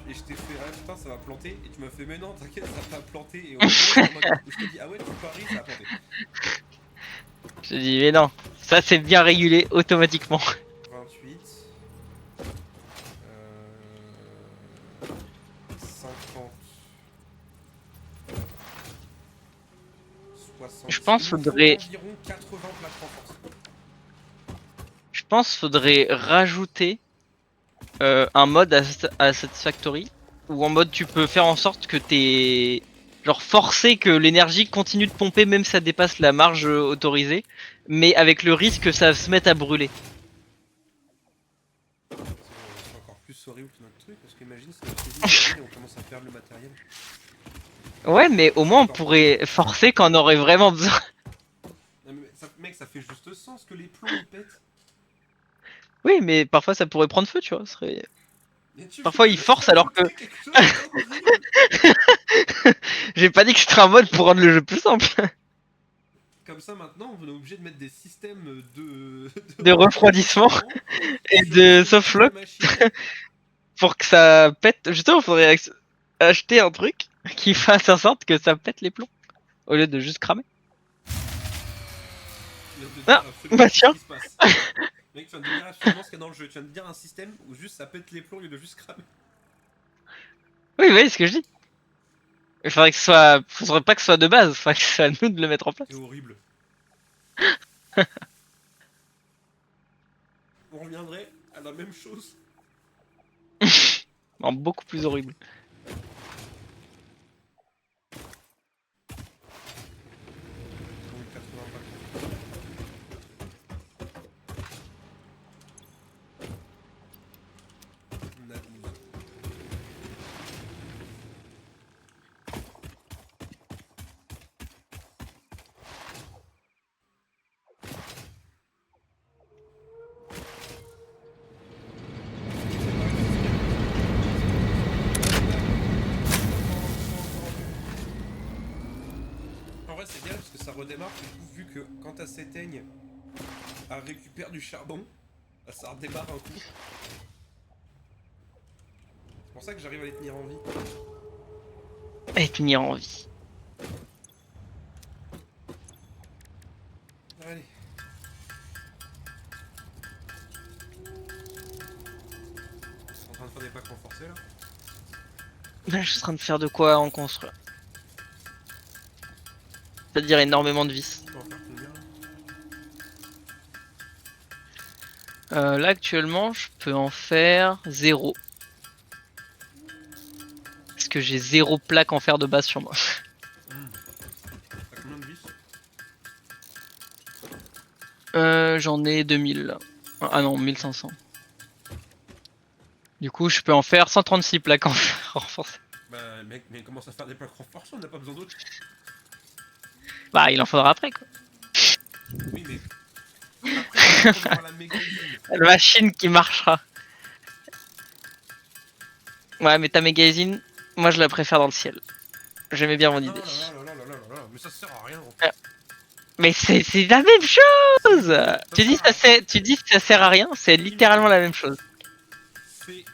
Speaker 2: Et je t'ai fait ah putain ça va planter et tu m'as fait mais non t'inquiète ça va planter et au moment où je t'ai dit ah ouais tu paries ça va planter.
Speaker 1: Je dis, mais non, ça c'est bien régulé automatiquement.
Speaker 2: 28 50 60
Speaker 1: Je pense
Speaker 2: il nous faut
Speaker 1: faudrait.
Speaker 2: environ 80 plaques renforcées.
Speaker 1: Je pense faudrait rajouter un mode à Satisfactory où en mode tu peux faire en sorte que t'es genre forcer que l'énergie continue de pomper même si ça dépasse la marge autorisée, mais avec le risque que ça se mette à brûler.
Speaker 2: C'est encore plus horrible que notre truc parce qu'imagine c'est notre usine et on commence à perdre le matériel.
Speaker 1: Ouais, mais au moins on pourrait forcer quand on aurait vraiment besoin.
Speaker 2: Non, mais ça, mec ça fait juste sens que les plombs ils pètent.
Speaker 1: Oui, mais parfois ça pourrait prendre feu, tu vois.
Speaker 2: Mais tu
Speaker 1: Parfois
Speaker 2: viens
Speaker 1: ils
Speaker 2: de
Speaker 1: forcent alors que.
Speaker 2: rajouter quelque chose d'horrible.
Speaker 1: J'ai pas dit que c'était un mode pour rendre le jeu plus simple.
Speaker 2: Comme ça maintenant on est obligé de mettre des systèmes
Speaker 1: De refroidissement et
Speaker 2: sur
Speaker 1: de
Speaker 2: toutes les
Speaker 1: softlock
Speaker 2: machines.
Speaker 1: pour que ça pète. Justement, faudrait acheter un truc qui fasse en sorte que ça pète les plombs au lieu de juste cramer.
Speaker 2: Tu viens de dire
Speaker 1: Ah,
Speaker 2: absolument
Speaker 1: bah
Speaker 2: tout ce
Speaker 1: tiens.
Speaker 2: qui se passe. Mec, tu viens de dire absolument ce qu'il y a dans le jeu. Tu viens de dire un système où juste ça pète les plombs au lieu de juste cramer.
Speaker 1: Oui, oui, c'est ce que je dis. Il faudrait que ce soit. Faudrait pas que ce soit de base, faudrait que ce soit à nous de le mettre en place.
Speaker 2: C'est horrible. On reviendrait à la même chose.
Speaker 1: En beaucoup plus horrible.
Speaker 2: Donc 80 pas. On a 12. En vrai, c'est bien parce que ça redémarre. Du coup, vu que quand elle s'éteigne, elle récupère du charbon, bah, ça redémarre un coup. C'est pour ça que j'arrive à les tenir en vie.
Speaker 1: Et tenir en vie.
Speaker 2: Allez. En train de faire des packs renforcés là.
Speaker 1: Là, je suis en train de faire de quoi en construire. C'est-à-dire énormément de vis.
Speaker 2: Tu peux en faire combien là
Speaker 1: Là, actuellement, je peux en faire 0. Parce que j'ai 0 plaque en fer de base sur moi.
Speaker 2: T'as combien de vis
Speaker 1: J'en ai 2000 là. Ah non, 1500. Du coup, je peux en faire 136 plaques en renforcé.
Speaker 2: Bah mec, mais commence à faire des plaques renforcées, on n'a pas besoin d'autres.
Speaker 1: Bah, il en faudra après, quoi.
Speaker 2: Oui, mais après, on aura la méga usine.
Speaker 1: La machine qui marchera. Ouais, mais ta méga usine, moi je la préfère dans le ciel. J'aimais bien mon
Speaker 2: Oh
Speaker 1: idée.
Speaker 2: là là là là là là là, mais ça sert à rien.
Speaker 1: Mais c'est la même chose. Tu dis que ça sert à rien, c'est littéralement la même chose.
Speaker 2: C'est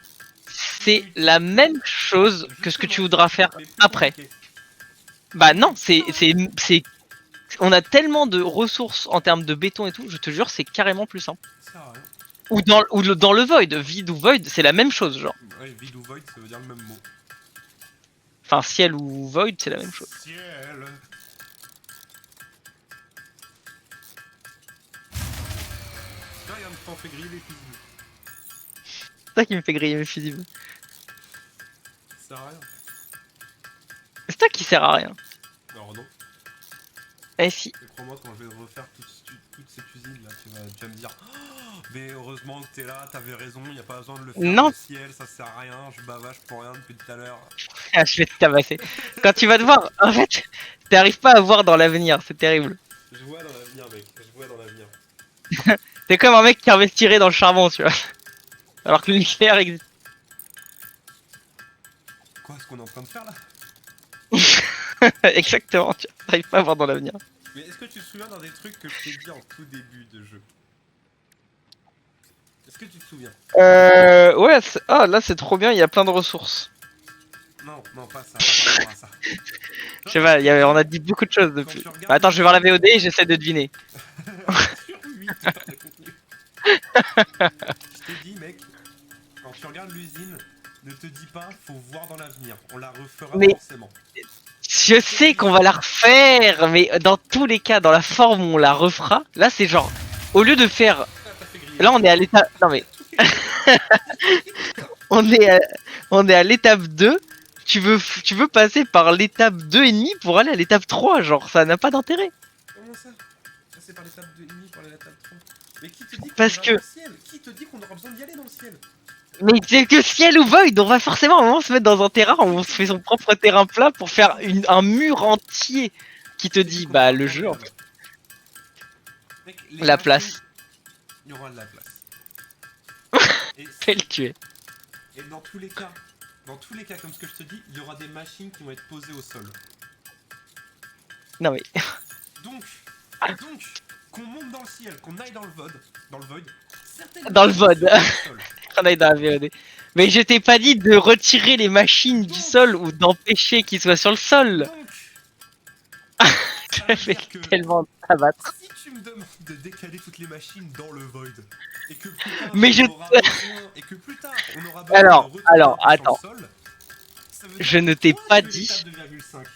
Speaker 1: C'est la même chose que ce que tu voudras faire
Speaker 2: mais plus
Speaker 1: après.
Speaker 2: compliqué.
Speaker 1: Bah non, on a tellement de ressources en termes de béton et tout, je te jure, c'est carrément plus simple.
Speaker 2: Ça sert à rien.
Speaker 1: Dans le void, vide ou void, c'est la même chose, genre.
Speaker 2: Ouais, vide ou void, ça veut dire le même mot.
Speaker 1: Enfin, ciel ou void, c'est la même chose.
Speaker 2: Ciel. Tiens, regarde, t'en fais griller les fusibles.
Speaker 1: C'est ça qui me fait griller mes fusibles.
Speaker 2: Ça sert à rien.
Speaker 1: C'est ça qui sert à rien.
Speaker 2: Alors non.
Speaker 1: Eh si.
Speaker 2: Et crois-moi, quand je vais refaire toute cette usine là, tu vas me dire oh, mais heureusement que t'es là, t'avais raison, y a pas besoin de le faire
Speaker 1: Non.
Speaker 2: au ciel, ça sert à rien, je bavage pour rien depuis tout à l'heure.
Speaker 1: Ah, je vais te tabasser. Quand tu vas te voir, en fait, t'arrives pas à voir dans l'avenir, c'est terrible.
Speaker 2: Je vois dans l'avenir, mec, je vois dans l'avenir.
Speaker 1: T'es comme un mec qui investirait dans le charbon, tu vois. Alors que le nucléaire existe.
Speaker 2: Quoi, ce qu'on est en train de faire là?
Speaker 1: Exactement, tu n'arrives pas à voir dans l'avenir.
Speaker 2: Mais est-ce que tu te souviens d'un des trucs que je t'ai dit en tout début de jeu? Est-ce que tu te souviens?
Speaker 1: Ouais, ah là c'est trop bien, il y a plein de ressources.
Speaker 2: Non, non, pas ça, pas par rapport à ça.
Speaker 1: Je sais pas, on a dit beaucoup de choses depuis.
Speaker 2: Quand tu regardes-
Speaker 1: Bah, attends, je vais voir la VOD et j'essaie de deviner.
Speaker 2: Sur 8 heures de contenu. Je t'ai dit, mec, quand tu regardes l'usine, ne te dis pas, faut voir dans l'avenir. On la refera
Speaker 1: Mais-
Speaker 2: forcément.
Speaker 1: Je sais qu'on va la refaire, mais dans tous les cas, dans la forme où on la refera, là c'est genre, au lieu de faire...
Speaker 2: Ah, t'as fait griller.
Speaker 1: Là on est à l'étape... Non mais... on est à l'étape 2. Tu veux passer par l'étape 2,5 pour aller à l'étape 3, genre ça n'a pas d'intérêt.
Speaker 2: Comment ça? Passer par l'étape 2,5 pour aller à l'étape 3. Mais qui te dit qu'on
Speaker 1: Parce
Speaker 2: ira
Speaker 1: que-
Speaker 2: dans le ciel? Qui te dit qu'on aura besoin d'y aller dans le ciel?
Speaker 1: Mais c'est que ciel ou void, on va forcément à un moment se mettre dans un terrain où on se fait son propre terrain plat pour faire un mur entier qui te dit, bah le jeu en fait.
Speaker 2: Mec,
Speaker 1: La place.
Speaker 2: Il y aura de la place. Et,
Speaker 1: Fais le tuer.
Speaker 2: et dans tous les cas, comme ce que je te dis, il y aura des machines qui vont être posées au sol.
Speaker 1: Non mais...
Speaker 2: Donc, qu'on monte dans le ciel, qu'on aille dans le void, certaines
Speaker 1: Dans le void.
Speaker 2: seront au sol.
Speaker 1: On est dans la VOD. Mais je t'ai pas dit de retirer les machines du sol ou d'empêcher qu'ils soient sur le sol.
Speaker 2: Donc, ça
Speaker 1: Je
Speaker 2: veut
Speaker 1: vais
Speaker 2: dire que
Speaker 1: tellement t'abattre.
Speaker 2: si tu me demandes de décaler toutes les machines dans le void, et que plus tard,
Speaker 1: Mais
Speaker 2: on aura besoin, et que plus tard, on aura besoin
Speaker 1: Alors,
Speaker 2: de retourner
Speaker 1: alors,
Speaker 2: sur le
Speaker 1: attends.
Speaker 2: sol, ça veut
Speaker 1: Je
Speaker 2: dire
Speaker 1: ne
Speaker 2: que
Speaker 1: t'ai
Speaker 2: toi,
Speaker 1: pas
Speaker 2: tu veux
Speaker 1: dit-
Speaker 2: l'étape 2,5.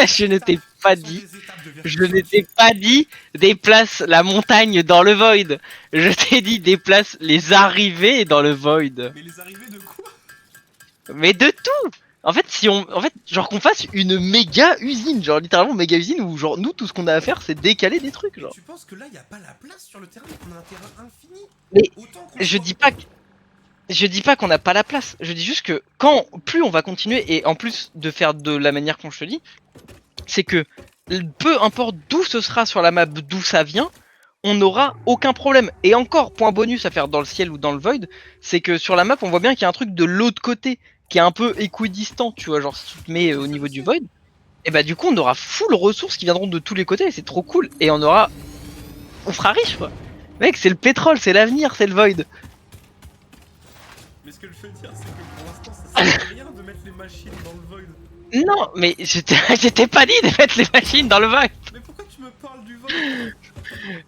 Speaker 1: Je ne t'ai pas
Speaker 2: Sont
Speaker 1: dit...
Speaker 2: des étapes
Speaker 1: Je
Speaker 2: 2,5.
Speaker 1: ne t'ai pas dit déplace la montagne dans le void. Je t'ai dit déplace les arrivées dans le void.
Speaker 2: Mais les arrivées de quoi?
Speaker 1: Mais de tout. En fait, genre qu'on fasse une méga usine, genre littéralement méga usine où genre nous tout ce qu'on a à faire c'est décaler des trucs, genre.
Speaker 2: Tu penses que là, il n'y a pas la place sur le terrain, qu'on a un terrain infini?
Speaker 1: Mais
Speaker 2: Autant qu'on
Speaker 1: je
Speaker 2: soit-
Speaker 1: dis pas que je dis pas qu'on n'a pas la place. Je dis juste que plus on va continuer et en plus de faire de la manière qu'on je te dis, c'est que peu importe d'où ce sera sur la map, d'où ça vient, on n'aura aucun problème. Et encore, point bonus à faire dans le ciel ou dans le void, c'est que sur la map, on voit bien qu'il y a un truc de l'autre côté qui est un peu équidistant, tu vois, genre si tu te mets au niveau du void, et bah du coup on aura full ressources qui viendront de tous les côtés, et c'est trop cool, et on sera riche quoi. Mec, c'est le pétrole, c'est l'avenir, c'est le void.
Speaker 2: Mais ce que je veux dire, c'est que pour l'instant, ça sert à rien de mettre les machines dans le void.
Speaker 1: Non, mais je t'ai pas dit de mettre les machines dans le void.
Speaker 2: Mais pourquoi tu me parles du void?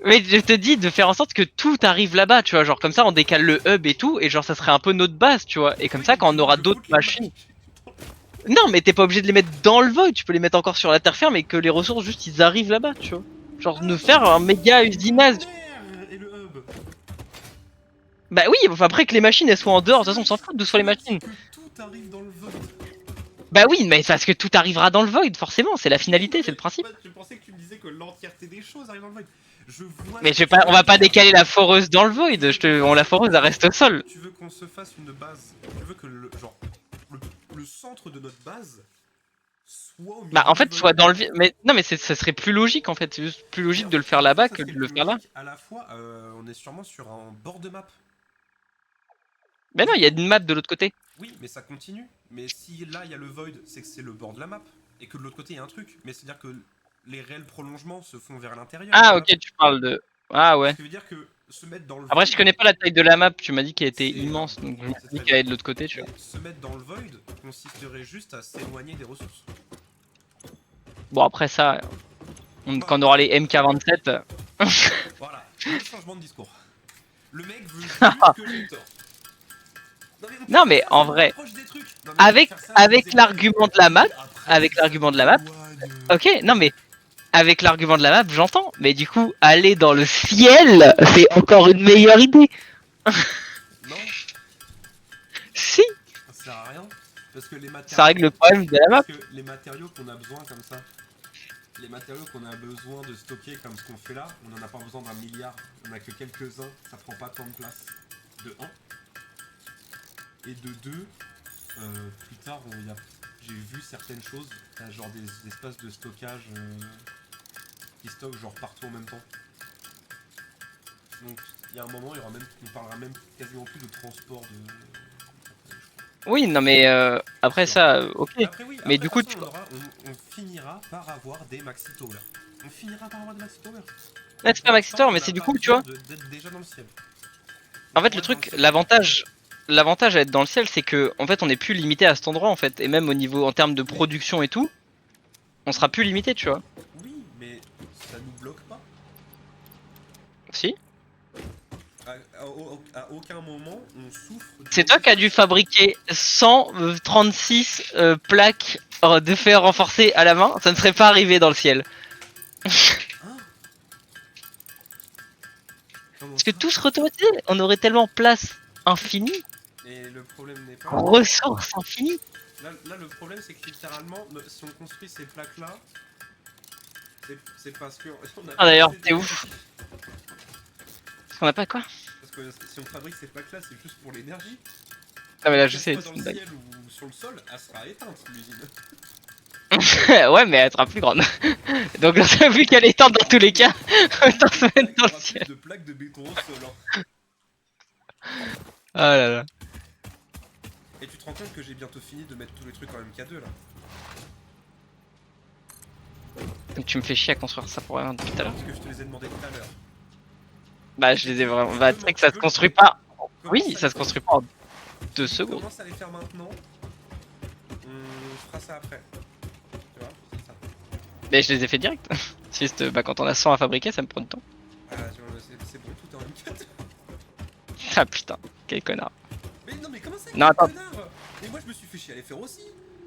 Speaker 1: Mais je te dis de faire en sorte que tout arrive là-bas, tu vois, genre comme ça on décale le hub et tout, et genre ça serait un peu notre base, tu vois, et comme ça quand on aura d'autres machines... Non, mais t'es pas obligé de les mettre dans le void, tu peux les mettre encore sur la terre ferme et que les ressources juste ils arrivent là-bas, tu vois. Genre nous faire un méga usinage.
Speaker 2: Et le hub.
Speaker 1: Bah oui, enfin, après que les machines elles soient en dehors, de toute façon on s'en fout d'où soient les machines.
Speaker 2: Que tout arrive dans le void.
Speaker 1: Bah oui, mais parce que tout arrivera dans le void, forcément, c'est la finalité, c'est le principe.
Speaker 2: Je pensais que tu me disais que l'entièreté des choses arrive dans le void. Je vois.
Speaker 1: Mais
Speaker 2: ce que tu
Speaker 1: on
Speaker 2: veux
Speaker 1: va pas
Speaker 2: dire.
Speaker 1: décaler la foreuse dans le void. La foreuse elle reste au sol.
Speaker 2: Tu veux qu'on se fasse une base. Tu veux que le centre de notre base soit au milieu
Speaker 1: Bah en
Speaker 2: du
Speaker 1: fait
Speaker 2: void.
Speaker 1: soit dans le vide. Mais non mais ça serait plus logique en fait. C'est juste plus logique de le faire là-bas
Speaker 2: Ça
Speaker 1: que de
Speaker 2: serait
Speaker 1: le
Speaker 2: plus
Speaker 1: faire là.
Speaker 2: logique. À la fois, on est sûrement sur un bord de map.
Speaker 1: Mais non, il y a une map de l'autre côté.
Speaker 2: Oui, mais ça continue. Mais si là il y a le void, c'est que c'est le bord de la map. Et que de l'autre côté il y a un truc. Mais c'est-à-dire que les réels prolongements se font vers l'intérieur. de la
Speaker 1: Ah
Speaker 2: map.
Speaker 1: ok, tu parles de. Ah ouais.
Speaker 2: Ce qui veut dire que se mettre dans le
Speaker 1: Après
Speaker 2: void.
Speaker 1: je connais pas la taille de la map. Tu m'as dit qu'elle était
Speaker 2: C'est
Speaker 1: immense,
Speaker 2: énorme.
Speaker 1: donc je me
Speaker 2: C'est
Speaker 1: dis
Speaker 2: très
Speaker 1: qu'elle est
Speaker 2: bien.
Speaker 1: de l'autre côté, tu vois.
Speaker 2: Mais se mettre dans le void consisterait juste à s'éloigner des ressources.
Speaker 1: Bon après ça,
Speaker 2: Bah,
Speaker 1: quand on aura les MK27.
Speaker 2: voilà, le changement de discours. Le mec veut juste que j'ai tort. Non mais, on peut
Speaker 1: Non
Speaker 2: faire
Speaker 1: mais
Speaker 2: ça,
Speaker 1: en
Speaker 2: ça nous
Speaker 1: vrai,
Speaker 2: rapproche des trucs. Non, mais on
Speaker 1: avec
Speaker 2: peut faire ça, on
Speaker 1: avec
Speaker 2: nous éloigne.
Speaker 1: l'argument de la map,
Speaker 2: Après,
Speaker 1: avec
Speaker 2: ça
Speaker 1: l'argument de la
Speaker 2: nous
Speaker 1: map.
Speaker 2: éloigne.
Speaker 1: Ok, non mais avec l'argument de la map, j'entends. Mais du coup, aller dans le ciel, c'est encore une meilleure idée.
Speaker 2: Non,
Speaker 1: Si,
Speaker 2: ça sert à rien. Parce que les matériaux.
Speaker 1: ça règle le problème de la map.
Speaker 2: Parce que les matériaux qu'on a besoin comme ça, les matériaux qu'on a besoin de stocker comme ce qu'on fait là, on n'en a pas besoin d'un milliard. On a que quelques-uns, ça prend pas tant de place. De 1. Et de 2, plus tard, j'ai vu certaines choses, genre des espaces de stockage qui stockent genre partout en même temps. Donc il y a un moment, on parlera même quasiment plus de transport de.
Speaker 1: Oui, non mais après ça, ok.
Speaker 2: Après oui,
Speaker 1: Mais
Speaker 2: après,
Speaker 1: du
Speaker 2: de
Speaker 1: coup,
Speaker 2: toute façon, on finira par avoir des maxi towers. On finira par avoir des maxi towers.
Speaker 1: là c'est pas Maxi Tower, mais c'est du coup, tu vois.
Speaker 2: D'être déjà dans le ciel.
Speaker 1: En fait, le truc, l'avantage à être dans le ciel, c'est que en fait, on est plus limité à cet endroit en fait, et même au niveau en termes de production et tout, on sera plus limité, tu vois.
Speaker 2: Oui, mais ça nous bloque pas.
Speaker 1: Si.
Speaker 2: À aucun moment on souffre.
Speaker 1: C'est toi qui as dû fabriquer 136 plaques de fer renforcées à la main, ça ne serait pas arrivé dans le ciel.
Speaker 2: Hein? Comment
Speaker 1: Parce que
Speaker 2: ça?
Speaker 1: tout se automatisé, on aurait tellement place infinie,
Speaker 2: Et le problème n'est pas.
Speaker 1: ressources infinies.
Speaker 2: Là, le problème, c'est que littéralement, si on construit ces plaques-là, c'est parce que. On a
Speaker 1: Ah d'ailleurs,
Speaker 2: assez
Speaker 1: t'es ouf. Parce qu'on a pas quoi.
Speaker 2: Parce que si on fabrique ces plaques-là, c'est juste pour l'énergie.
Speaker 1: Ah mais là je
Speaker 2: Qu'elle
Speaker 1: sais,
Speaker 2: soit
Speaker 1: c'est
Speaker 2: dans
Speaker 1: une
Speaker 2: le
Speaker 1: blague.
Speaker 2: ciel ou sur le sol, elle sera éteinte, l'usine.
Speaker 1: Ouais mais elle sera plus grande. Donc vu qu'elle est éteinte dans tous les cas, autant se mettre
Speaker 2: Il y
Speaker 1: dans le
Speaker 2: aura
Speaker 1: ciel.
Speaker 2: plus de plaques de béton au sol. Hein.
Speaker 1: Ah là là.
Speaker 2: Et tu te rends compte que j'ai bientôt fini de mettre tous les trucs en MK2 là.
Speaker 1: Donc tu me fais chier à construire ça pour rien depuis tout à l'heure.
Speaker 2: Parce que je te les ai demandé tout à l'heure.
Speaker 1: Bah je les ai vraiment. Bah tu sais que ça se construit pas. Oui, ça se construit pas en 2 secondes.
Speaker 2: Commence à les faire maintenant. On fera ça après. Tu vois, c'est ça.
Speaker 1: Mais je les ai fait direct. C'est juste bah, quand on a 100 à fabriquer, ça me prend du temps.
Speaker 2: Ah, tu vois, c'est bon, tout est en M4.
Speaker 1: Ah putain, quel connard.
Speaker 2: Mais non, mais comment ça,
Speaker 1: Non,
Speaker 2: quel
Speaker 1: attends.
Speaker 2: connard? Mais moi je me suis fait chier à les faire aussi.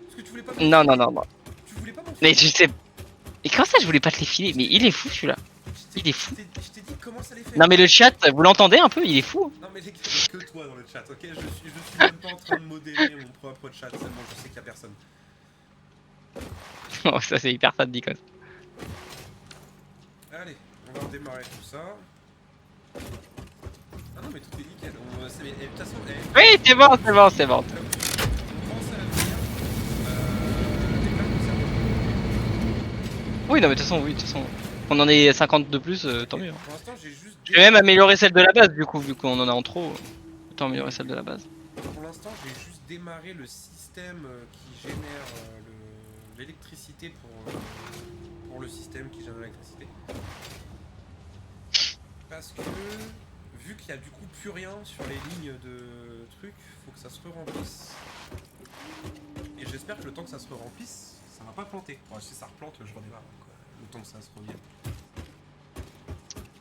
Speaker 2: Parce que tu voulais pas m'en
Speaker 1: Non, non,
Speaker 2: filer.
Speaker 1: non, non.
Speaker 2: Tu voulais pas m'en
Speaker 1: Mais
Speaker 2: filer.
Speaker 1: tu sais. Et comment ça je voulais pas te les filer? Mais il est fou celui-là.
Speaker 2: Je t'ai-
Speaker 1: il est fou.
Speaker 2: Je t'ai dit comment ça les faire.
Speaker 1: Non mais le chat, vous l'entendez un peu? Il est fou.
Speaker 2: Non mais les gars, il y a que toi dans le chat, ok? Je suis même pas en train de modérer mon propre chat, c'est bon, je sais qu'il y a personne.
Speaker 1: Oh, ça c'est hyper sad Nikos.
Speaker 2: Allez, on va redémarrer tout ça. Ah non mais tout est nickel, de toute façon,
Speaker 1: Oui, c'est bon, c'est bon, c'est bon.
Speaker 2: on pense à l'avenir. Les plaques de cerveau.
Speaker 1: Oui, non mais de toute façon, oui, de toute façon. On en est 50 de plus, tant mieux.
Speaker 2: Pour l'instant j'ai juste...
Speaker 1: Je vais même améliorer celle de la base du coup, vu qu'on en a en trop. Autant améliorer celle de la base.
Speaker 2: Pour l'instant j'ai juste démarré le système qui génère l'électricité pour le système qui génère l'électricité. Parce que vu qu'il y a du coup plus rien sur les lignes de trucs, faut que ça se re-remplisse. Et j'espère que le temps que ça se re-remplisse, ça va pas planter. Bon, si ça replante, je redémarre. Quoi. Le temps que ça se revienne.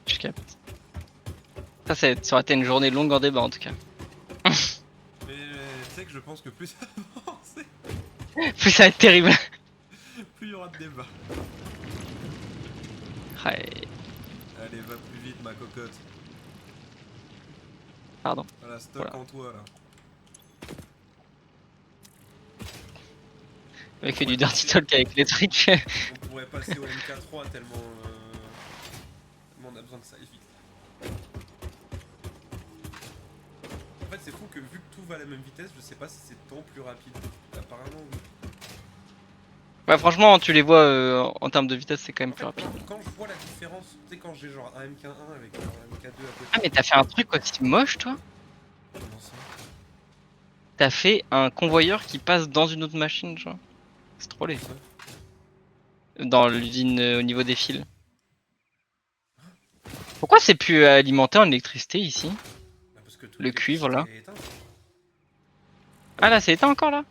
Speaker 1: Je capte. Ça aurait été une journée longue en débat en tout cas.
Speaker 2: Mais tu sais que je pense que plus ça avance,
Speaker 1: Plus ça va être terrible.
Speaker 2: plus il y aura de débat.
Speaker 1: Ouais,
Speaker 2: Allez, va plus vite ma cocotte.
Speaker 1: pardon.
Speaker 2: Voilà, stock
Speaker 1: Voilà.
Speaker 2: en toi là.
Speaker 1: Le mec fait du dirty talk avec les trucs.
Speaker 2: On pourrait passer au MK3 tellement on a besoin que ça aille vite. En fait, c'est fou que vu que tout va à la même vitesse, je sais pas si c'est tant plus rapide. Apparemment, oui.
Speaker 1: Ouais, franchement, tu les vois en termes de vitesse, c'est quand même
Speaker 2: En
Speaker 1: plus
Speaker 2: fait,
Speaker 1: rapide.
Speaker 2: quand je vois la différence, tu sais, quand j'ai genre un MK1 avec genre un MK2 à côté.
Speaker 1: Ah, mais t'as fait un truc aussi moche, toi?
Speaker 2: Comment ça?
Speaker 1: T'as fait un convoyeur qui passe dans une autre machine, genre. C'est trop laid.
Speaker 2: Ça
Speaker 1: Dans l'usine au niveau des fils. Pourquoi c'est plus alimenté en électricité ici?
Speaker 2: Bah parce que toute
Speaker 1: Le cuivre là.
Speaker 2: l'électricité est éteinte.
Speaker 1: Ah là, c'est éteint encore là?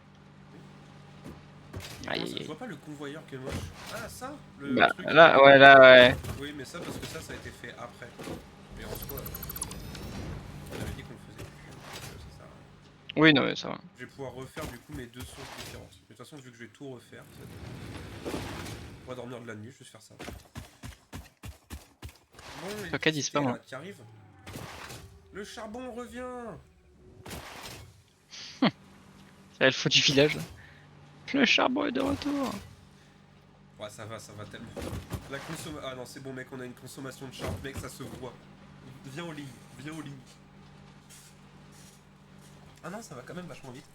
Speaker 2: Mais
Speaker 1: Aïe
Speaker 2: comment ça,
Speaker 1: aïe
Speaker 2: tu
Speaker 1: aïe.
Speaker 2: vois pas le convoyeur qui est moche? Ah ça, le
Speaker 1: Bah
Speaker 2: truc.
Speaker 1: là, ouais, là, ouais.
Speaker 2: Oui, mais ça parce que ça a été fait après. Mais en soi, on avait dit qu'on le faisait plus. Donc, ça sert à rien.
Speaker 1: Oui, non, mais ça va.
Speaker 2: Je vais pouvoir refaire du coup mes deux sources différentes. Mais de toute façon, vu que je vais tout refaire, on va dormir de la nuit, je vais faire ça. Bon,
Speaker 1: Toka dis pas,
Speaker 2: l'électricité
Speaker 1: moi.
Speaker 2: là, qui arrive. Le charbon revient.
Speaker 1: C'est le faux du village là. Le charbon est de retour.
Speaker 2: Ouais, ça va tellement. La consommation. Ah non, c'est bon, mec, on a une consommation de charbon, mec, ça se voit. Viens au lit, viens au lit. Ah non, ça va quand même vachement vite.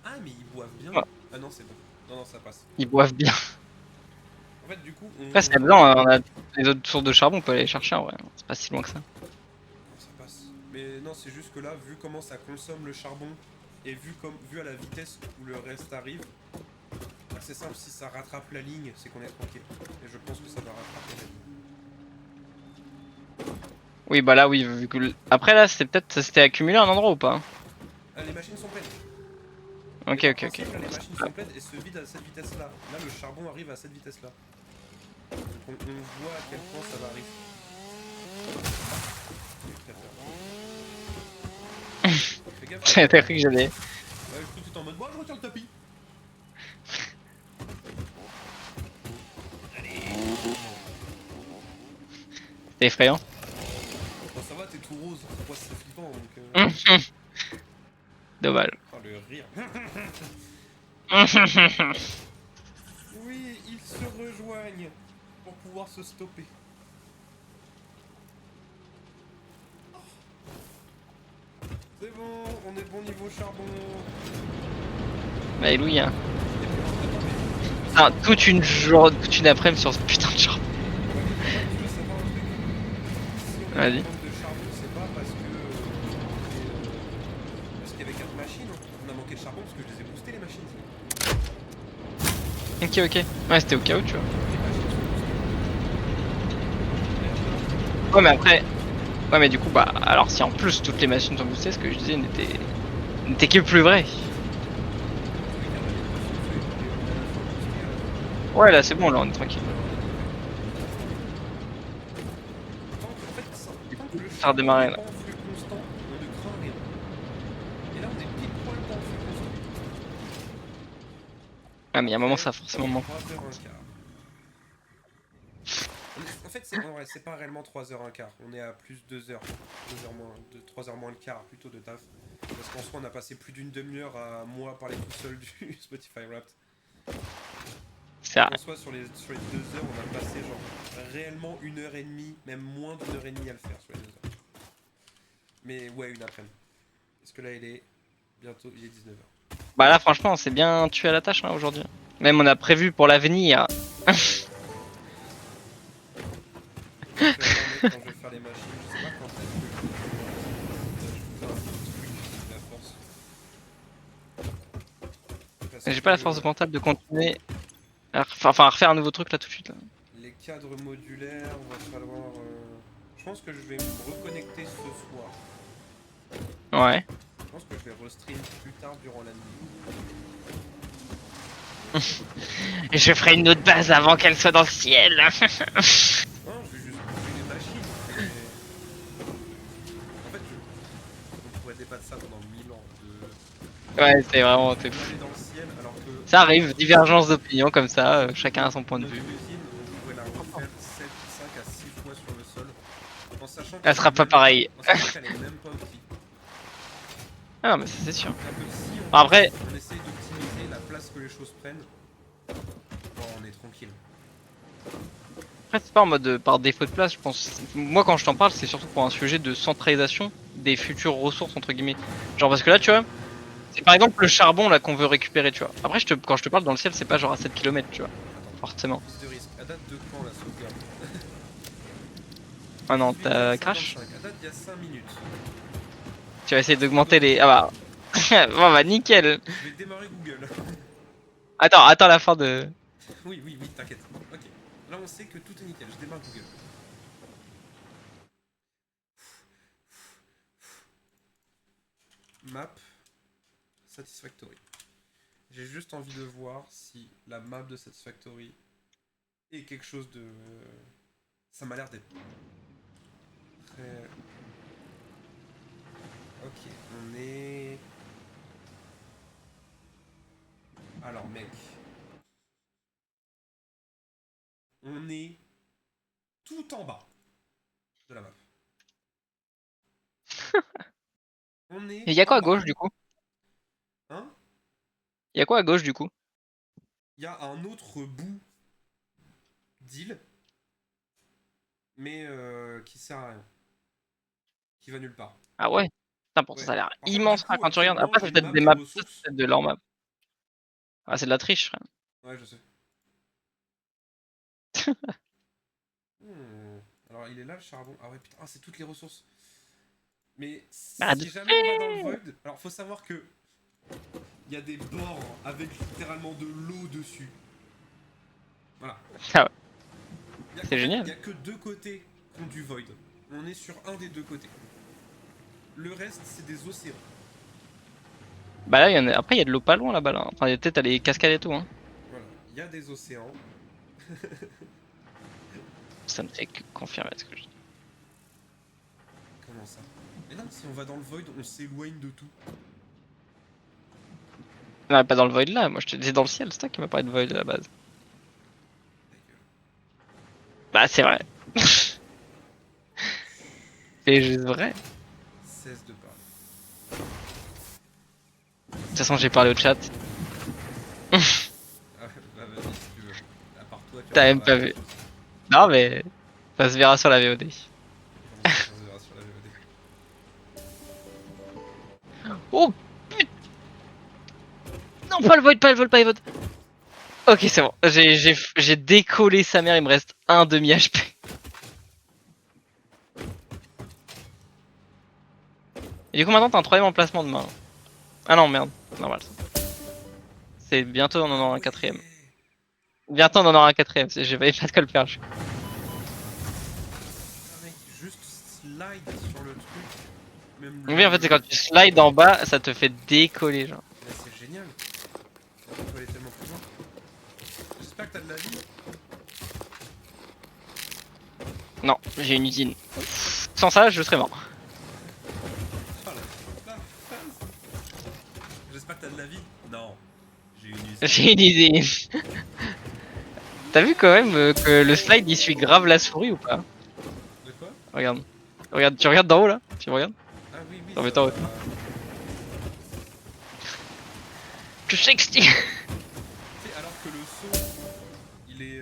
Speaker 2: Ah, mais ils boivent bien.
Speaker 1: Ouais.
Speaker 2: Ah non, c'est bon. Non, non, ça passe.
Speaker 1: Ils boivent bien.
Speaker 2: En fait, du coup, on.
Speaker 1: Après, c'est besoin, on a les autres sources de charbon, on peut aller les chercher en vrai. C'est pas si loin que ça.
Speaker 2: Non, ça passe. Mais non, c'est juste que là, vu comment ça consomme le charbon et vu à la vitesse où le reste arrive, bah, c'est simple, si ça rattrape la ligne, c'est qu'on est tranquille. Et je pense que ça va rattraper la ligne.
Speaker 1: Oui, bah là, oui, vu que. Après, là, c'était peut-être. Ça s'était accumulé à un endroit ou pas?
Speaker 2: Ah, les machines sont pleines.
Speaker 1: Ok,
Speaker 2: Et en
Speaker 1: ok, ok.
Speaker 2: principe, là, les machines sont pleines et se vident à cette vitesse-là. Là, le charbon arrive à cette vitesse-là. Donc on voit à quel point ça va arriver. Fais gaffe.
Speaker 1: J'avais cru que j'allais.
Speaker 2: Ouais, je trouve que t'es en mode, bon, je retire le tapis.
Speaker 1: C'était effrayant.
Speaker 2: Bon, ça va, t'es tout rose. Moi, c'est flippant donc.
Speaker 1: Dommage.
Speaker 2: Oh, le rire. Oui, ils se rejoignent pour pouvoir se stopper. C'est bon, on est bon niveau charbon.
Speaker 1: Bah, Louis, hein.
Speaker 2: Et puis,
Speaker 1: Ah, toute une après-midi sur ce putain de charbon.
Speaker 2: tu veux savoir un truc? Si on a un
Speaker 1: Vas-y.
Speaker 2: manque de charbon, c'est pas parce que parce qu'il y avait 4 machines. On a manqué de charbon parce que je les ai boostés les machines.
Speaker 1: Ok, ok. Ouais, c'était au cas où, tu vois.
Speaker 2: Les machines sont boostées.
Speaker 1: Ouais, mais après. Ouais, mais du coup, bah. Alors, si en plus toutes les machines sont boostées, ce que je disais n'était que plus vrai. Ouais, là, c'est bon, là, on est tranquille.
Speaker 2: Tant que le
Speaker 1: Ça a redémarré,
Speaker 2: charbon n'est pas en flux constant, on ne craint rien. Et là, on est pile poil pas en flux constant.
Speaker 1: Ah, mais il y a un moment, ça a forcément manqué.
Speaker 2: 3h15. En fait, c'est pas réellement 3h15. On est à plus 2h. 2h moins, 3h moins le quart plutôt de taf. Parce qu'en soi, on a passé plus d'une demi-heure à moi parler tout seul du Spotify Wrapped.
Speaker 1: C'est vrai.
Speaker 2: En soi, sur les 2 heures, on a passé genre réellement 1h30, même moins d'1h30 à le faire sur les 2 heures. Mais ouais, une après-midi. Parce que là, il est bientôt, il est 19h.
Speaker 1: Bah, là, franchement, on s'est bien tué à la tâche, hein, aujourd'hui. Même, on a prévu pour l'avenir.
Speaker 2: Je vais remettre quand je vais faire les machines. Je sais pas quand est-ce que je vais faire un petit truc de la force. Parce
Speaker 1: J'ai pas la
Speaker 2: que,
Speaker 1: force mentale de continuer à refaire un nouveau truc là tout de suite. Là.
Speaker 2: les cadres modulaires, on va falloir. Je pense que je vais me reconnecter ce soir.
Speaker 1: Ouais.
Speaker 2: Je pense que je vais restream plus tard durant la nuit.
Speaker 1: Et je ferai une autre base avant qu'elle soit dans le ciel.
Speaker 2: Non, je vais juste bouger les machines. Mais... En fait, on pourrait débattre ça pendant 1000 ans.
Speaker 1: Ouais, c'est vraiment.
Speaker 2: On aller dans le ciel alors que.
Speaker 1: Ça arrive, divergence d'opinion comme ça, chacun a son point de
Speaker 2: Notre
Speaker 1: vue.
Speaker 2: usine, on pourrait la refaire 5 à 6 fois sur le sol. En sachant
Speaker 1: Elle sera pas pareille.
Speaker 2: En sachant qu'elle est même pas optique.
Speaker 1: Ah non, mais ça c'est sûr.
Speaker 2: C'est-à-dire que si
Speaker 1: Bon, après,
Speaker 2: on essaye d'optimiser la place que les choses prennent, bon, on est tranquille.
Speaker 1: Après, c'est pas en mode par défaut de place, je pense. Moi, quand je t'en parle, c'est surtout pour un sujet de centralisation des futures ressources, entre guillemets. Genre, parce que là, tu vois, c'est par exemple le charbon là qu'on veut récupérer, tu vois. Après, quand je te parle dans le ciel, c'est pas genre à 7 km, tu vois.
Speaker 2: Attends,
Speaker 1: Forcément.
Speaker 2: prise de risque. À date de quand la sauvegarde?
Speaker 1: Ah non,
Speaker 2: 18
Speaker 1: t'as
Speaker 2: h
Speaker 1: crash.
Speaker 2: 55. À date il y a 5 minutes.
Speaker 1: Tu vas essayer d'augmenter les. Ah bah. Bon bah nickel.
Speaker 2: Je vais démarrer Google.
Speaker 1: Attends la fin de.
Speaker 2: Oui, oui, oui, t'inquiète. Ok. Là on sait que tout est nickel. Je démarre Google. Map Satisfactory. J'ai juste envie de voir si la map de Satisfactory est quelque chose de... Ça m'a l'air d'être très... Ok, on est... Alors mec... On est tout en bas de la map. On est
Speaker 1: Et y a quoi
Speaker 2: en
Speaker 1: à
Speaker 2: bas.
Speaker 1: gauche du coup?
Speaker 2: Hein?
Speaker 1: Y a quoi à gauche du coup?
Speaker 2: Il y a un autre bout d'île, mais qui sert à rien. Qui va nulle part.
Speaker 1: Ah ouais? Putain, pourtant
Speaker 2: Ouais.
Speaker 1: ça a l'air
Speaker 2: Par contre, du
Speaker 1: immense ah,
Speaker 2: coup,
Speaker 1: quand tu regardes.
Speaker 2: actuellement,
Speaker 1: Après,
Speaker 2: j'ai
Speaker 1: c'est
Speaker 2: une
Speaker 1: peut-être
Speaker 2: map
Speaker 1: des
Speaker 2: des
Speaker 1: maps, c'est
Speaker 2: ressources.
Speaker 1: peut-être de leur map. Ah, c'est de la triche, frère.
Speaker 2: Ouais, je sais. Hmm. Alors, il est là le charbon. Ah ouais, putain, ah, c'est toutes les ressources. Mais
Speaker 1: Arrête de
Speaker 2: si jamais on va dans le void, alors faut savoir que il y a des bords avec littéralement de l'eau dessus. Voilà.
Speaker 1: Ah ouais,
Speaker 2: Il
Speaker 1: c'est
Speaker 2: y
Speaker 1: génial.
Speaker 2: a que deux côtés qui ont du void. On est sur un des deux côtés. Le reste, c'est des océans.
Speaker 1: Bah là, après, il y a de l'eau pas loin là-bas. Là. Enfin, peut-être les cascades et tout. Hein.
Speaker 2: Voilà. Il y a des océans.
Speaker 1: Ça me fait que confirmer ce que je dis.
Speaker 2: Comment ça? Mais non, si on va dans le void, on s'éloigne de tout.
Speaker 1: Non, pas dans le void là. Moi, je te disais dans le ciel. C'est toi qui m'as parlé de void à la base.
Speaker 2: Ta gueule.
Speaker 1: Bah, c'est vrai. C'est juste vrai.
Speaker 2: Cesse de parler.
Speaker 1: De toute façon, j'ai parlé au chat.
Speaker 2: Ah, bah vas-y si tu veux. À part toi, tu
Speaker 1: T'as
Speaker 2: vas
Speaker 1: même
Speaker 2: faire
Speaker 1: pas
Speaker 2: la même
Speaker 1: vu.
Speaker 2: chose.
Speaker 1: Non, mais ça se verra sur la VOD.
Speaker 2: Comment ça, on se verra sur la VOD?
Speaker 1: Oh putain. Non, pas le void, pas le void, pas le void. Ok, c'est bon. J'ai décollé sa mère. Il me reste un demi HP. Et du coup, maintenant, t'as un troisième emplacement demain. Ah non, merde. Normal. C'est bientôt, on en
Speaker 2: Ah
Speaker 1: aura un
Speaker 2: ouais.
Speaker 1: quatrième. Bientôt, on en aura un quatrième. J'avais pas de quoi le faire.
Speaker 2: Putain mec, juste slide sur le truc. Même
Speaker 1: Oui, en fait, c'est quand tu slides en bas, ça te fait décoller, genre.
Speaker 2: Mais c'est génial. On peut aller tellement plus loin. J'espère que t'as de la vie.
Speaker 1: Non, j'ai une usine. Sans ça, je serais mort.
Speaker 2: Oh la phase. J'espère que t'as de la vie. Non. J'ai une usine.
Speaker 1: J'ai une usine. T'as vu quand même que le slide il suit grave la souris ou pas?
Speaker 2: De quoi?
Speaker 1: Regarde. Regarde, tu regardes d'en haut là? Tu me regardes?
Speaker 2: Ah oui, oui,
Speaker 1: Non, mais
Speaker 2: ça
Speaker 1: attends,
Speaker 2: va.
Speaker 1: Tu sais que
Speaker 2: Tu sais, alors que le saut, il est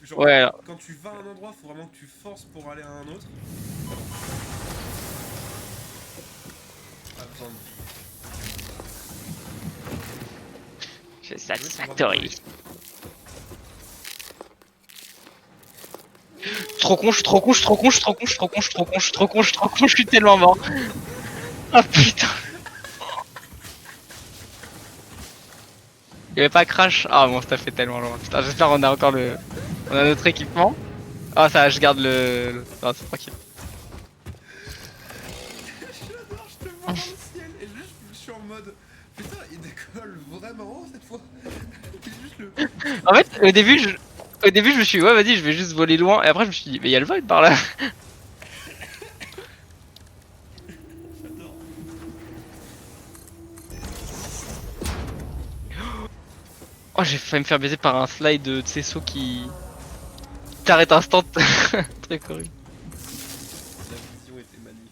Speaker 2: genre,
Speaker 1: Ouais, alors.
Speaker 2: quand tu vas à un endroit, faut vraiment que tu forces pour aller à un autre. Pas besoin de vie.
Speaker 1: C'est satisfactory. Trop con, je suis trop con, je suis trop con, je suis trop con, je suis trop con, je suis trop con, je suis trop con, je suis trop con, je suis tellement mort. Ah putain. Il y avait pas crash. Ah bon, ça fait tellement loin. Putain, j'espère qu'on a encore le. On a notre équipement. Ah ça, je garde le. Ah, c'est tranquille.
Speaker 2: J'adore, je te vois dans le ciel et juste je suis en mode putain, il décolle vraiment haut cette fois. C'est juste le.
Speaker 1: En fait, au début, je me suis dit, ouais, vas-y, je vais juste voler loin. Et après, je me suis dit, mais il y a le void par là.
Speaker 2: J'adore.
Speaker 1: Oh, j'ai failli me faire baiser par un slide de ces sauts qui t'arrête instant. Très horrible.
Speaker 2: La vision était magnifique.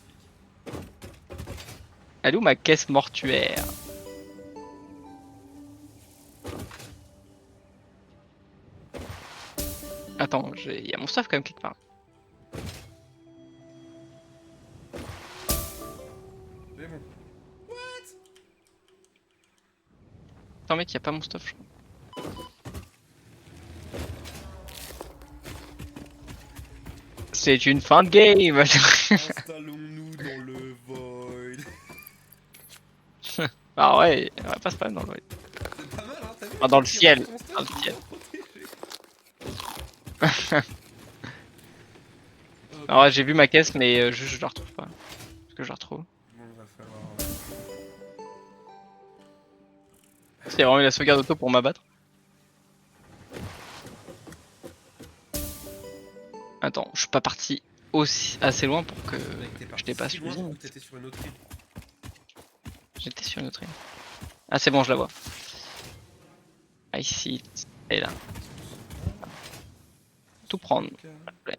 Speaker 1: Elle est où ma caisse mortuaire? Attends, il y a mon stuff quand même quelque part.
Speaker 2: Mais bon.
Speaker 1: Attends mec, y a pas mon stuff je crois. C'est une fin de game.
Speaker 2: Installons-nous dans le void.
Speaker 1: Ah ouais, on va pas se dans le void.
Speaker 2: C'est pas mal, hein, t'as vu?
Speaker 1: Ah, dans le
Speaker 2: Qui
Speaker 1: ciel.
Speaker 2: range ton stuff,
Speaker 1: Dans le
Speaker 2: il est
Speaker 1: ciel.
Speaker 2: protégé.
Speaker 1: Alors ouais, j'ai vu ma caisse mais juste je la retrouve pas. Est-ce que je la retrouve?
Speaker 2: Bon, il va falloir.
Speaker 1: C'est vraiment eu la sauvegarde auto pour m'abattre. Attends, je suis pas parti aussi assez loin pour que
Speaker 2: Mec, t'es
Speaker 1: je
Speaker 2: parti
Speaker 1: dépasse
Speaker 2: si loin
Speaker 1: l'usine.
Speaker 2: que t'étais sur une autre île.
Speaker 1: J'étais sur une autre île. Ah c'est bon, je la vois. Ah ici, elle est là. Tout prendre. Ouais.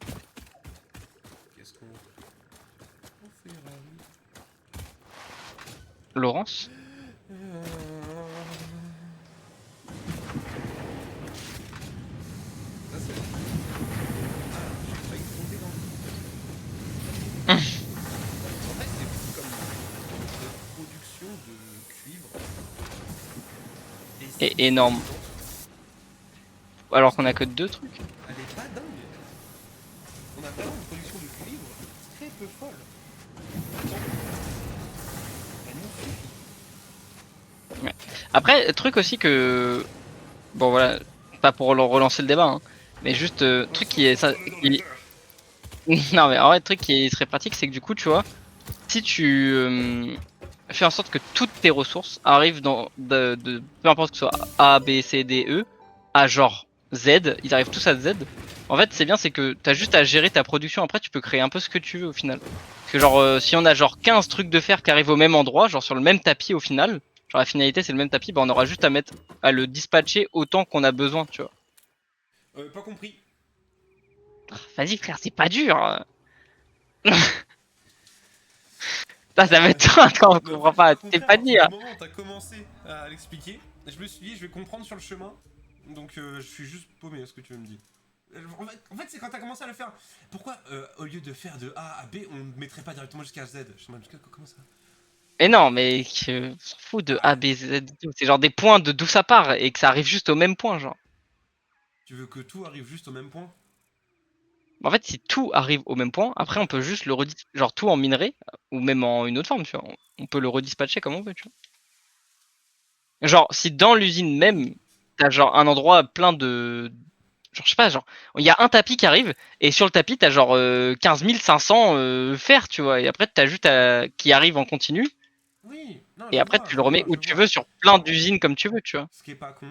Speaker 2: Qu'est-ce qu'on fait, Raoul?
Speaker 1: Laurence?
Speaker 2: Ça c'est. Ah, j'ai failli tomber dans le. En fait, c'est fou comme notre production de cuivre est
Speaker 1: Et
Speaker 2: si
Speaker 1: énorme.
Speaker 2: suffisante.
Speaker 1: Alors qu'on a que 2 trucs.
Speaker 2: Elle est pas dingue. On a vraiment une production de cuivre très peu folle. Pourtant, elle nous suffit.
Speaker 1: Après, truc aussi que. Bon voilà, pas pour relancer le débat, hein, mais juste truc qui est. Non mais en vrai, le truc qui serait pratique, c'est que du coup, tu vois, si tu fais en sorte que toutes tes ressources arrivent peu importe que ce soit A, B, C, D, E, à genre Z, ils arrivent tous à Z. En fait, c'est bien, c'est que t'as juste à gérer ta production. Après, tu peux créer un peu ce que tu veux au final. Parce que genre, si on a genre 15 trucs de fer qui arrivent au même endroit, genre sur le même tapis au final, genre la finalité c'est le même tapis, bah on aura juste à le dispatcher autant qu'on a besoin, tu vois.
Speaker 2: Pas compris.
Speaker 1: Vas-y frère, c'est pas dur. Ça va être toi quand on
Speaker 2: Mais en
Speaker 1: comprend
Speaker 2: fait, j'ai
Speaker 1: pas.
Speaker 2: pas
Speaker 1: T'es
Speaker 2: compris à
Speaker 1: pas
Speaker 2: partir
Speaker 1: dire.
Speaker 2: du moment où t'as commencé à l'expliquer. Je me suis dit, je vais comprendre sur le chemin. Donc, je suis juste paumé à ce que tu veux me dire. En fait, c'est quand t'as commencé à le faire. Pourquoi, au lieu de faire de A à B, on ne mettrait pas directement jusqu'à Z? Je me dis, comment ça?
Speaker 1: Mais non, mais on s'en fout de A, B, Z, et tout. C'est genre des points de d'où ça part et que ça arrive juste au même point, genre.
Speaker 2: Tu veux que tout arrive juste au même point?
Speaker 1: En fait, si tout arrive au même point, après on peut juste le genre tout en minerai ou même en une autre forme, tu vois. On peut le redispatcher comme on veut, tu vois. Genre, si dans l'usine même, t'as genre un endroit plein de. Genre, je sais pas, genre, il y a un tapis qui arrive, et sur le tapis, t'as genre 15 500 fer, tu vois, et après, t'as juste qui arrive en continu,
Speaker 2: Oui, non,
Speaker 1: et
Speaker 2: je
Speaker 1: après,
Speaker 2: vois,
Speaker 1: tu le
Speaker 2: je
Speaker 1: remets
Speaker 2: vois,
Speaker 1: où
Speaker 2: je
Speaker 1: tu
Speaker 2: vois.
Speaker 1: veux, sur plein d'usines comme tu veux, tu vois.
Speaker 2: Ce qui est pas con.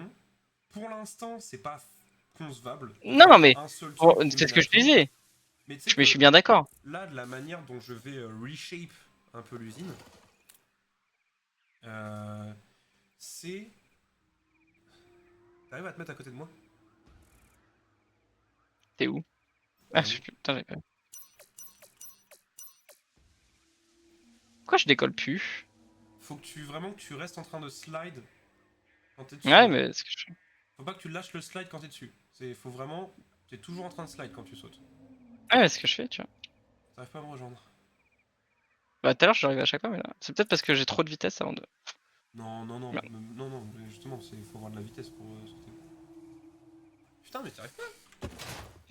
Speaker 2: Pour l'instant, c'est pas concevable de
Speaker 1: Non, non,
Speaker 2: faire
Speaker 1: mais
Speaker 2: un seul truc qui
Speaker 1: c'est
Speaker 2: mène
Speaker 1: ce
Speaker 2: à
Speaker 1: que je te
Speaker 2: tout.
Speaker 1: disais,
Speaker 2: Mais tu sais
Speaker 1: mais je
Speaker 2: que
Speaker 1: suis bien d'accord.
Speaker 2: là, de la manière dont je vais reshape un peu l'usine, c'est. T'arrives à te mettre à côté de moi?
Speaker 1: T'es où? Ah,
Speaker 2: Là, oui.
Speaker 1: putain, j'ai pas. Pourquoi je décolle plus?
Speaker 2: Faut que tu restes en train de slide quand t'es dessus,
Speaker 1: Ouais,
Speaker 2: hein.
Speaker 1: mais ce que je.
Speaker 2: Faut pas que tu lâches le slide quand t'es dessus. Faut vraiment. T'es toujours en train de slide quand tu sautes.
Speaker 1: Ouais, mais ce que je fais, tu vois.
Speaker 2: T'arrives pas à me rejoindre.
Speaker 1: Bah, tout à l'heure, j'arrive à chaque fois, mais là, c'est peut-être parce que j'ai trop de vitesse avant de.
Speaker 2: Non, non, non,
Speaker 1: Ouais.
Speaker 2: non, non, mais justement, faut avoir de la vitesse pour sauter. Putain, mais t'arrives pas.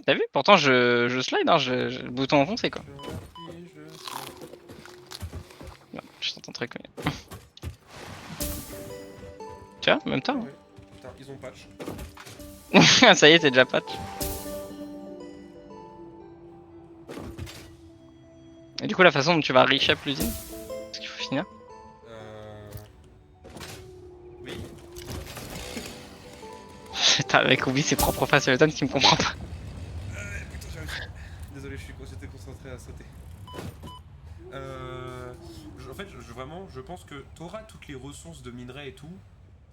Speaker 1: T'as vu? Pourtant, je slide, hein, j'ai le bouton enfoncé, quoi.
Speaker 2: Je appuie, je saute.
Speaker 1: Non, je t'entends très connu. Tu vois, même temps.
Speaker 2: Ouais. Putain, ils ont patch.
Speaker 1: Hein. Ça y est, t'es déjà patch. Et du coup, la façon dont tu vas reshape l'usine, parce qu'il faut finir.
Speaker 2: Oui.
Speaker 1: Putain, mec, oublie ses propres faces, il qui me comprend pas.
Speaker 2: Putain, j'ai réussi. Désolé, j'étais concentré à sauter. En fait, vraiment, je pense que t'auras toutes les ressources de minerais et tout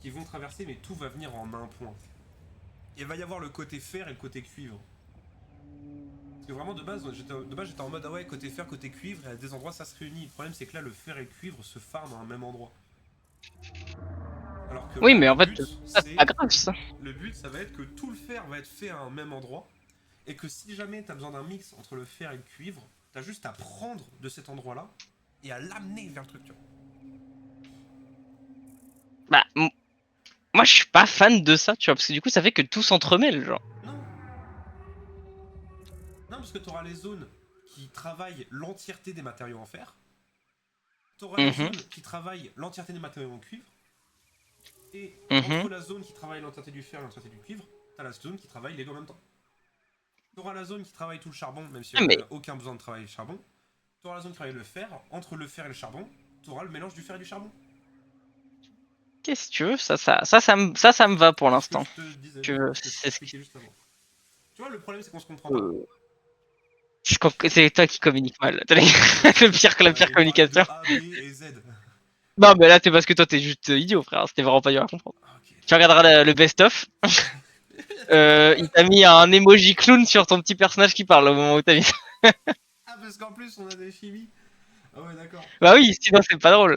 Speaker 2: qui vont traverser, mais tout va venir en un point. Il va y avoir le côté fer et le côté cuivre. Parce que vraiment, de base, j'étais en mode, ah ouais, côté fer, côté cuivre, et à des endroits, ça se réunit. Le problème, c'est que là, le fer et le cuivre se farment à un même endroit. Alors que
Speaker 1: Oui,
Speaker 2: là,
Speaker 1: mais
Speaker 2: le
Speaker 1: en fait,
Speaker 2: but,
Speaker 1: ça, c'est pas grave, ça.
Speaker 2: le but, ça va être que tout le fer va être fait à un même endroit, Et que si jamais t'as besoin d'un mix entre le fer et le cuivre, t'as juste à prendre de cet endroit-là et à l'amener vers le truc, tu vois.
Speaker 1: Bah, moi, je suis pas fan de ça, tu vois, parce que du coup, ça fait que tout s'entremêle, genre.
Speaker 2: Non, non, parce que t'auras les zones qui travaillent l'entièreté des matériaux en fer, t'auras les
Speaker 1: Mhm,
Speaker 2: zones qui travaillent l'entièreté des matériaux en cuivre, et
Speaker 1: mhm.
Speaker 2: entre la zone qui travaille l'entièreté du fer et l'entièreté du cuivre, t'as la zone qui travaille les deux en même temps. T'auras la zone qui travaille tout le charbon, même si
Speaker 1: Ah,
Speaker 2: elle
Speaker 1: mais
Speaker 2: n'a aucun besoin de travailler le charbon. T'auras la zone qui travaille le fer, entre le fer et le charbon, t'auras le mélange du fer et du charbon.
Speaker 1: qu'est-ce que tu veux? Ça me va pour
Speaker 2: C'est ce que
Speaker 1: l'instant.
Speaker 2: je te disais,
Speaker 1: Que
Speaker 2: c'est ce que je
Speaker 1: c'est ce qui.
Speaker 2: t'expliquais juste avant. Tu vois, le problème c'est qu'on se comprend pas.
Speaker 1: C'est toi qui communiques mal.
Speaker 2: Non, c'est
Speaker 1: Le
Speaker 2: toi.
Speaker 1: pire que la pire
Speaker 2: Il parlait de
Speaker 1: communication.
Speaker 2: A, B et Z.
Speaker 1: Non, mais là, c'est parce que toi, t'es juste idiot, frère. C'était vraiment pas dur à comprendre.
Speaker 2: Ah, ok,
Speaker 1: Tu regarderas le best-of.
Speaker 2: tu verras.
Speaker 1: Il t'a mis un emoji clown sur ton petit personnage qui parle au moment où t'as mis ça.
Speaker 2: Ah, parce qu'en plus on a des chimies. Ah ouais, d'accord.
Speaker 1: Bah oui, sinon c'est pas drôle.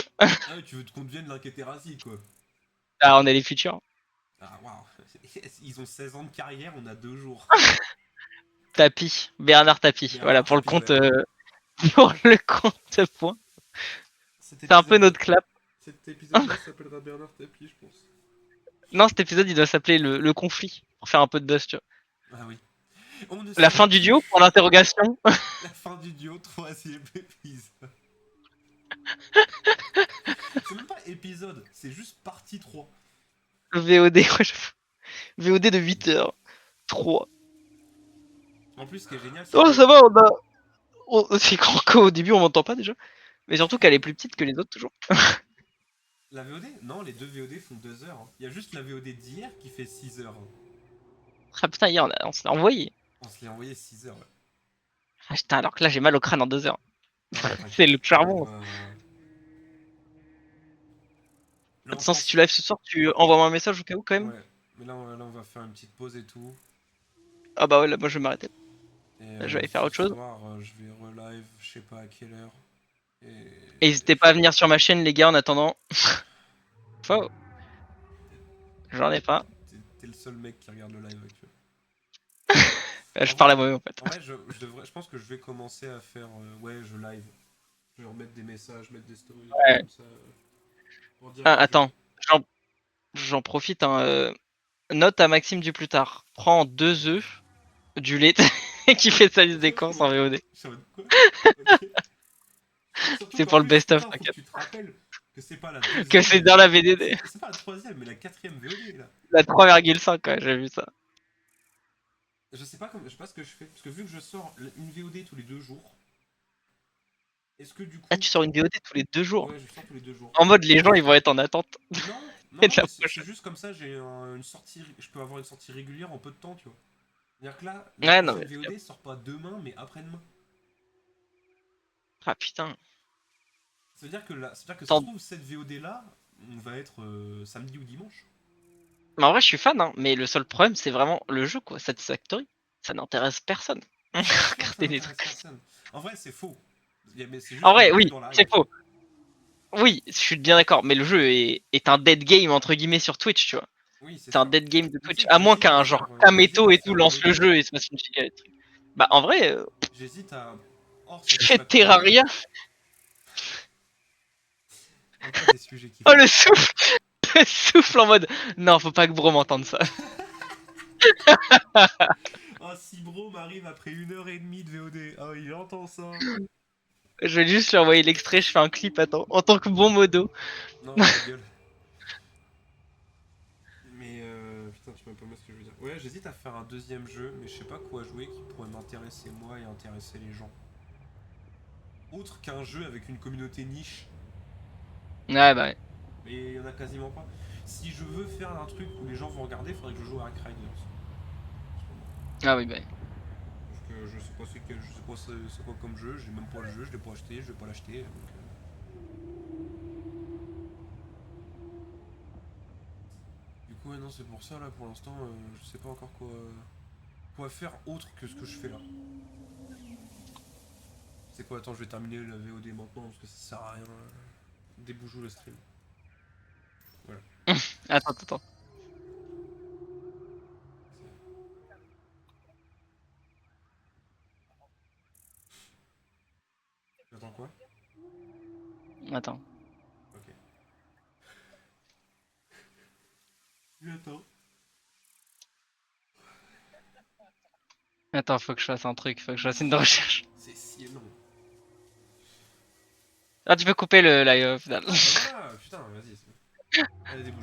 Speaker 2: Ah ouais, tu veux qu'on devienne l'inquiétérasi, quoi.
Speaker 1: Ah, on est les futurs.
Speaker 2: Ah, waouh. Ils ont 16 ans de carrière, on a 2 jours.
Speaker 1: Tapis. Bernard Tapis. Voilà,
Speaker 2: Bernard
Speaker 1: pour le
Speaker 2: Tapie,
Speaker 1: compte,
Speaker 2: ouais.
Speaker 1: pour le compte de points.
Speaker 2: Cet
Speaker 1: C'est un peu
Speaker 2: épisode,
Speaker 1: notre clap.
Speaker 2: cet épisode-là s'appellera Bernard Tapie, je pense.
Speaker 1: Non, cet épisode, il doit s'appeler le conflit. Pour faire un peu de buzz, tu vois.
Speaker 2: Ah oui. On ne
Speaker 1: La fin
Speaker 2: savait
Speaker 1: du
Speaker 2: plus.
Speaker 1: duo, pour l'interrogation.
Speaker 2: La fin du duo, troisième épisode. C'est même pas épisode, c'est juste partie 3.
Speaker 1: VOD, quoi, VOD de 8 heures. 3.
Speaker 2: En plus, ce qui est génial, c'est
Speaker 1: Oh,
Speaker 2: que
Speaker 1: ça va, on a. C'est qu'au début, on m'entend pas déjà. Mais surtout qu'elle est plus petite que les autres, toujours.
Speaker 2: la VOD, non, les deux VOD font 2 heures. Il y a juste la VOD d'hier qui fait 6 heures.
Speaker 1: Ah putain, hier, on se l'a envoyé.
Speaker 2: On se l'est envoyé 6 heures, ouais.
Speaker 1: Ah putain, alors que là, j'ai mal au crâne en 2 heures.
Speaker 2: Non,
Speaker 1: C'est
Speaker 2: t'inquiète.
Speaker 1: le charbon. De
Speaker 2: Là,
Speaker 1: toute
Speaker 2: je
Speaker 1: façon, si
Speaker 2: pense.
Speaker 1: tu live ce soir, tu envoies-moi un message au cas où, quand même.
Speaker 2: Ouais, mais là, on va faire une petite pause et tout.
Speaker 1: Ah bah ouais, là, moi, je vais m'arrêter.
Speaker 2: Et
Speaker 1: Je vais aller faire
Speaker 2: ce
Speaker 1: autre chose.
Speaker 2: soir, je vais relive, je sais pas à quelle heure. Et
Speaker 1: Et n'hésitez pas à venir sur ma chaîne, les gars, en attendant. Faux. J'en ai pas.
Speaker 2: t'es le seul mec qui regarde le live actuel.
Speaker 1: Je
Speaker 2: En
Speaker 1: parle
Speaker 2: vrai,
Speaker 1: à moi-même, en fait.
Speaker 2: en vrai je pense que je vais commencer à faire. Ouais, je live. Je vais remettre des messages, mettre des stories, des trucs
Speaker 1: Ouais.
Speaker 2: comme ça. Pour dire
Speaker 1: Ah,
Speaker 2: que je.
Speaker 1: attends. J'en profite, hein. Note à Maxime du plus tard. Prends 2 œufs, du lait, qui fait sa liste des courses en VOD.
Speaker 2: Je suis en mode quoi. Ok. Surtout
Speaker 1: C'est
Speaker 2: qu'en
Speaker 1: pour le
Speaker 2: plus,
Speaker 1: best-of,
Speaker 2: putain, faut que
Speaker 1: t'inquiète.
Speaker 2: tu te rappelles que c'est pas la
Speaker 1: Que
Speaker 2: deuxième,
Speaker 1: c'est
Speaker 2: mais
Speaker 1: dans la VDD.
Speaker 2: c'est pas la troisième, mais la quatrième VOD là.
Speaker 1: La 3,5, ouais, j'ai vu ça.
Speaker 2: Je sais pas ce que je fais. Parce que vu que je sors une VOD tous les 2 jours, est-ce que du
Speaker 1: Ah,
Speaker 2: coup.
Speaker 1: tu sors une VOD tous les 2 jours.
Speaker 2: Ouais, je sors tous les 2 jours.
Speaker 1: En mode, les gens, ils vont être en attente.
Speaker 2: Non,
Speaker 1: Et
Speaker 2: non,
Speaker 1: de
Speaker 2: non,
Speaker 1: la
Speaker 2: mais c'est
Speaker 1: prochaine.
Speaker 2: juste comme ça, j'ai une sortie. Je peux avoir une sortie régulière en peu de temps, tu vois. C'est-à-dire que là, la
Speaker 1: Ouais, non,
Speaker 2: prochaine
Speaker 1: mais.
Speaker 2: VOD sort pas demain, mais après-demain.
Speaker 1: Ah putain.
Speaker 2: Ça veut dire que, ça veut dire que ça se
Speaker 1: Attends.
Speaker 2: trouve, cette VOD là, on va être samedi ou dimanche.
Speaker 1: Mais en vrai, je suis fan, hein. Mais le seul problème, c'est vraiment le jeu, quoi. Satisfactory. Ça n'intéresse personne.
Speaker 2: C'est sûr que ça
Speaker 1: Regardez les
Speaker 2: n'intéresse
Speaker 1: trucs.
Speaker 2: personne. En vrai, c'est faux. Mais c'est juste
Speaker 1: En
Speaker 2: qu'on est
Speaker 1: vrai,
Speaker 2: plus
Speaker 1: oui,
Speaker 2: dans la
Speaker 1: c'est
Speaker 2: hype.
Speaker 1: faux. Oui, je suis bien d'accord. Mais le jeu est un dead game, entre guillemets, sur Twitch, tu vois.
Speaker 2: Oui, c'est
Speaker 1: C'est un
Speaker 2: sûr.
Speaker 1: dead game de
Speaker 2: Mais tu
Speaker 1: Twitch.
Speaker 2: sais que
Speaker 1: À moins qu'un genre
Speaker 2: j'hésite
Speaker 1: Kameto
Speaker 2: à
Speaker 1: et tout
Speaker 2: faire un
Speaker 1: lance le
Speaker 2: autre.
Speaker 1: jeu et se fasse une giga et truc. Bah, en vrai,
Speaker 2: J'hésite à. Hors
Speaker 1: tu fais
Speaker 2: Satisfactory.
Speaker 1: Terraria.
Speaker 2: Encore des sujets qui
Speaker 1: Oh,
Speaker 2: fâchent.
Speaker 1: le souffle. Le souffle en mode. Non, faut pas que Bro m'entende ça.
Speaker 2: Oh, si Bro m'arrive après 1 h 30 de VOD. Oh, il entend ça.
Speaker 1: Je vais juste lui envoyer l'extrait, je fais un clip, attends, en tant que bon modo.
Speaker 2: Non, ta gueule. Mais putain, tu m'as pas mal ce que je veux dire. Ouais, j'hésite à faire un deuxième jeu, mais je sais pas quoi jouer qui pourrait m'intéresser moi et intéresser les gens. Autre qu'un jeu avec une communauté niche,
Speaker 1: Ouais, bah ouais.
Speaker 2: mais il y en a quasiment pas. Si je veux faire un truc où les gens vont regarder, il faudrait que je joue à Ark Riders. En ce moment.
Speaker 1: Ah oui, bah ouais.
Speaker 2: Parce que je sais pas je sais pas c'est quoi comme jeu, j'ai même pas le jeu, je l'ai pas acheté, je vais pas l'acheter. Du coup, ouais, non, c'est pour ça là pour l'instant, je sais pas encore quoi faire autre que ce que je fais là. C'est quoi, attends, je vais terminer la VOD maintenant parce que ça sert à rien. Débouchou le stream. Voilà.
Speaker 1: Attends, attends. Attends.
Speaker 2: Ok. J'attends.
Speaker 1: Attends, faut que je fasse un truc, faut que je fasse une recherche.
Speaker 2: C'est si long.
Speaker 1: Ah, tu peux couper le live au final.
Speaker 2: Ah bah voilà, putain, vas-y. Allez, débouche.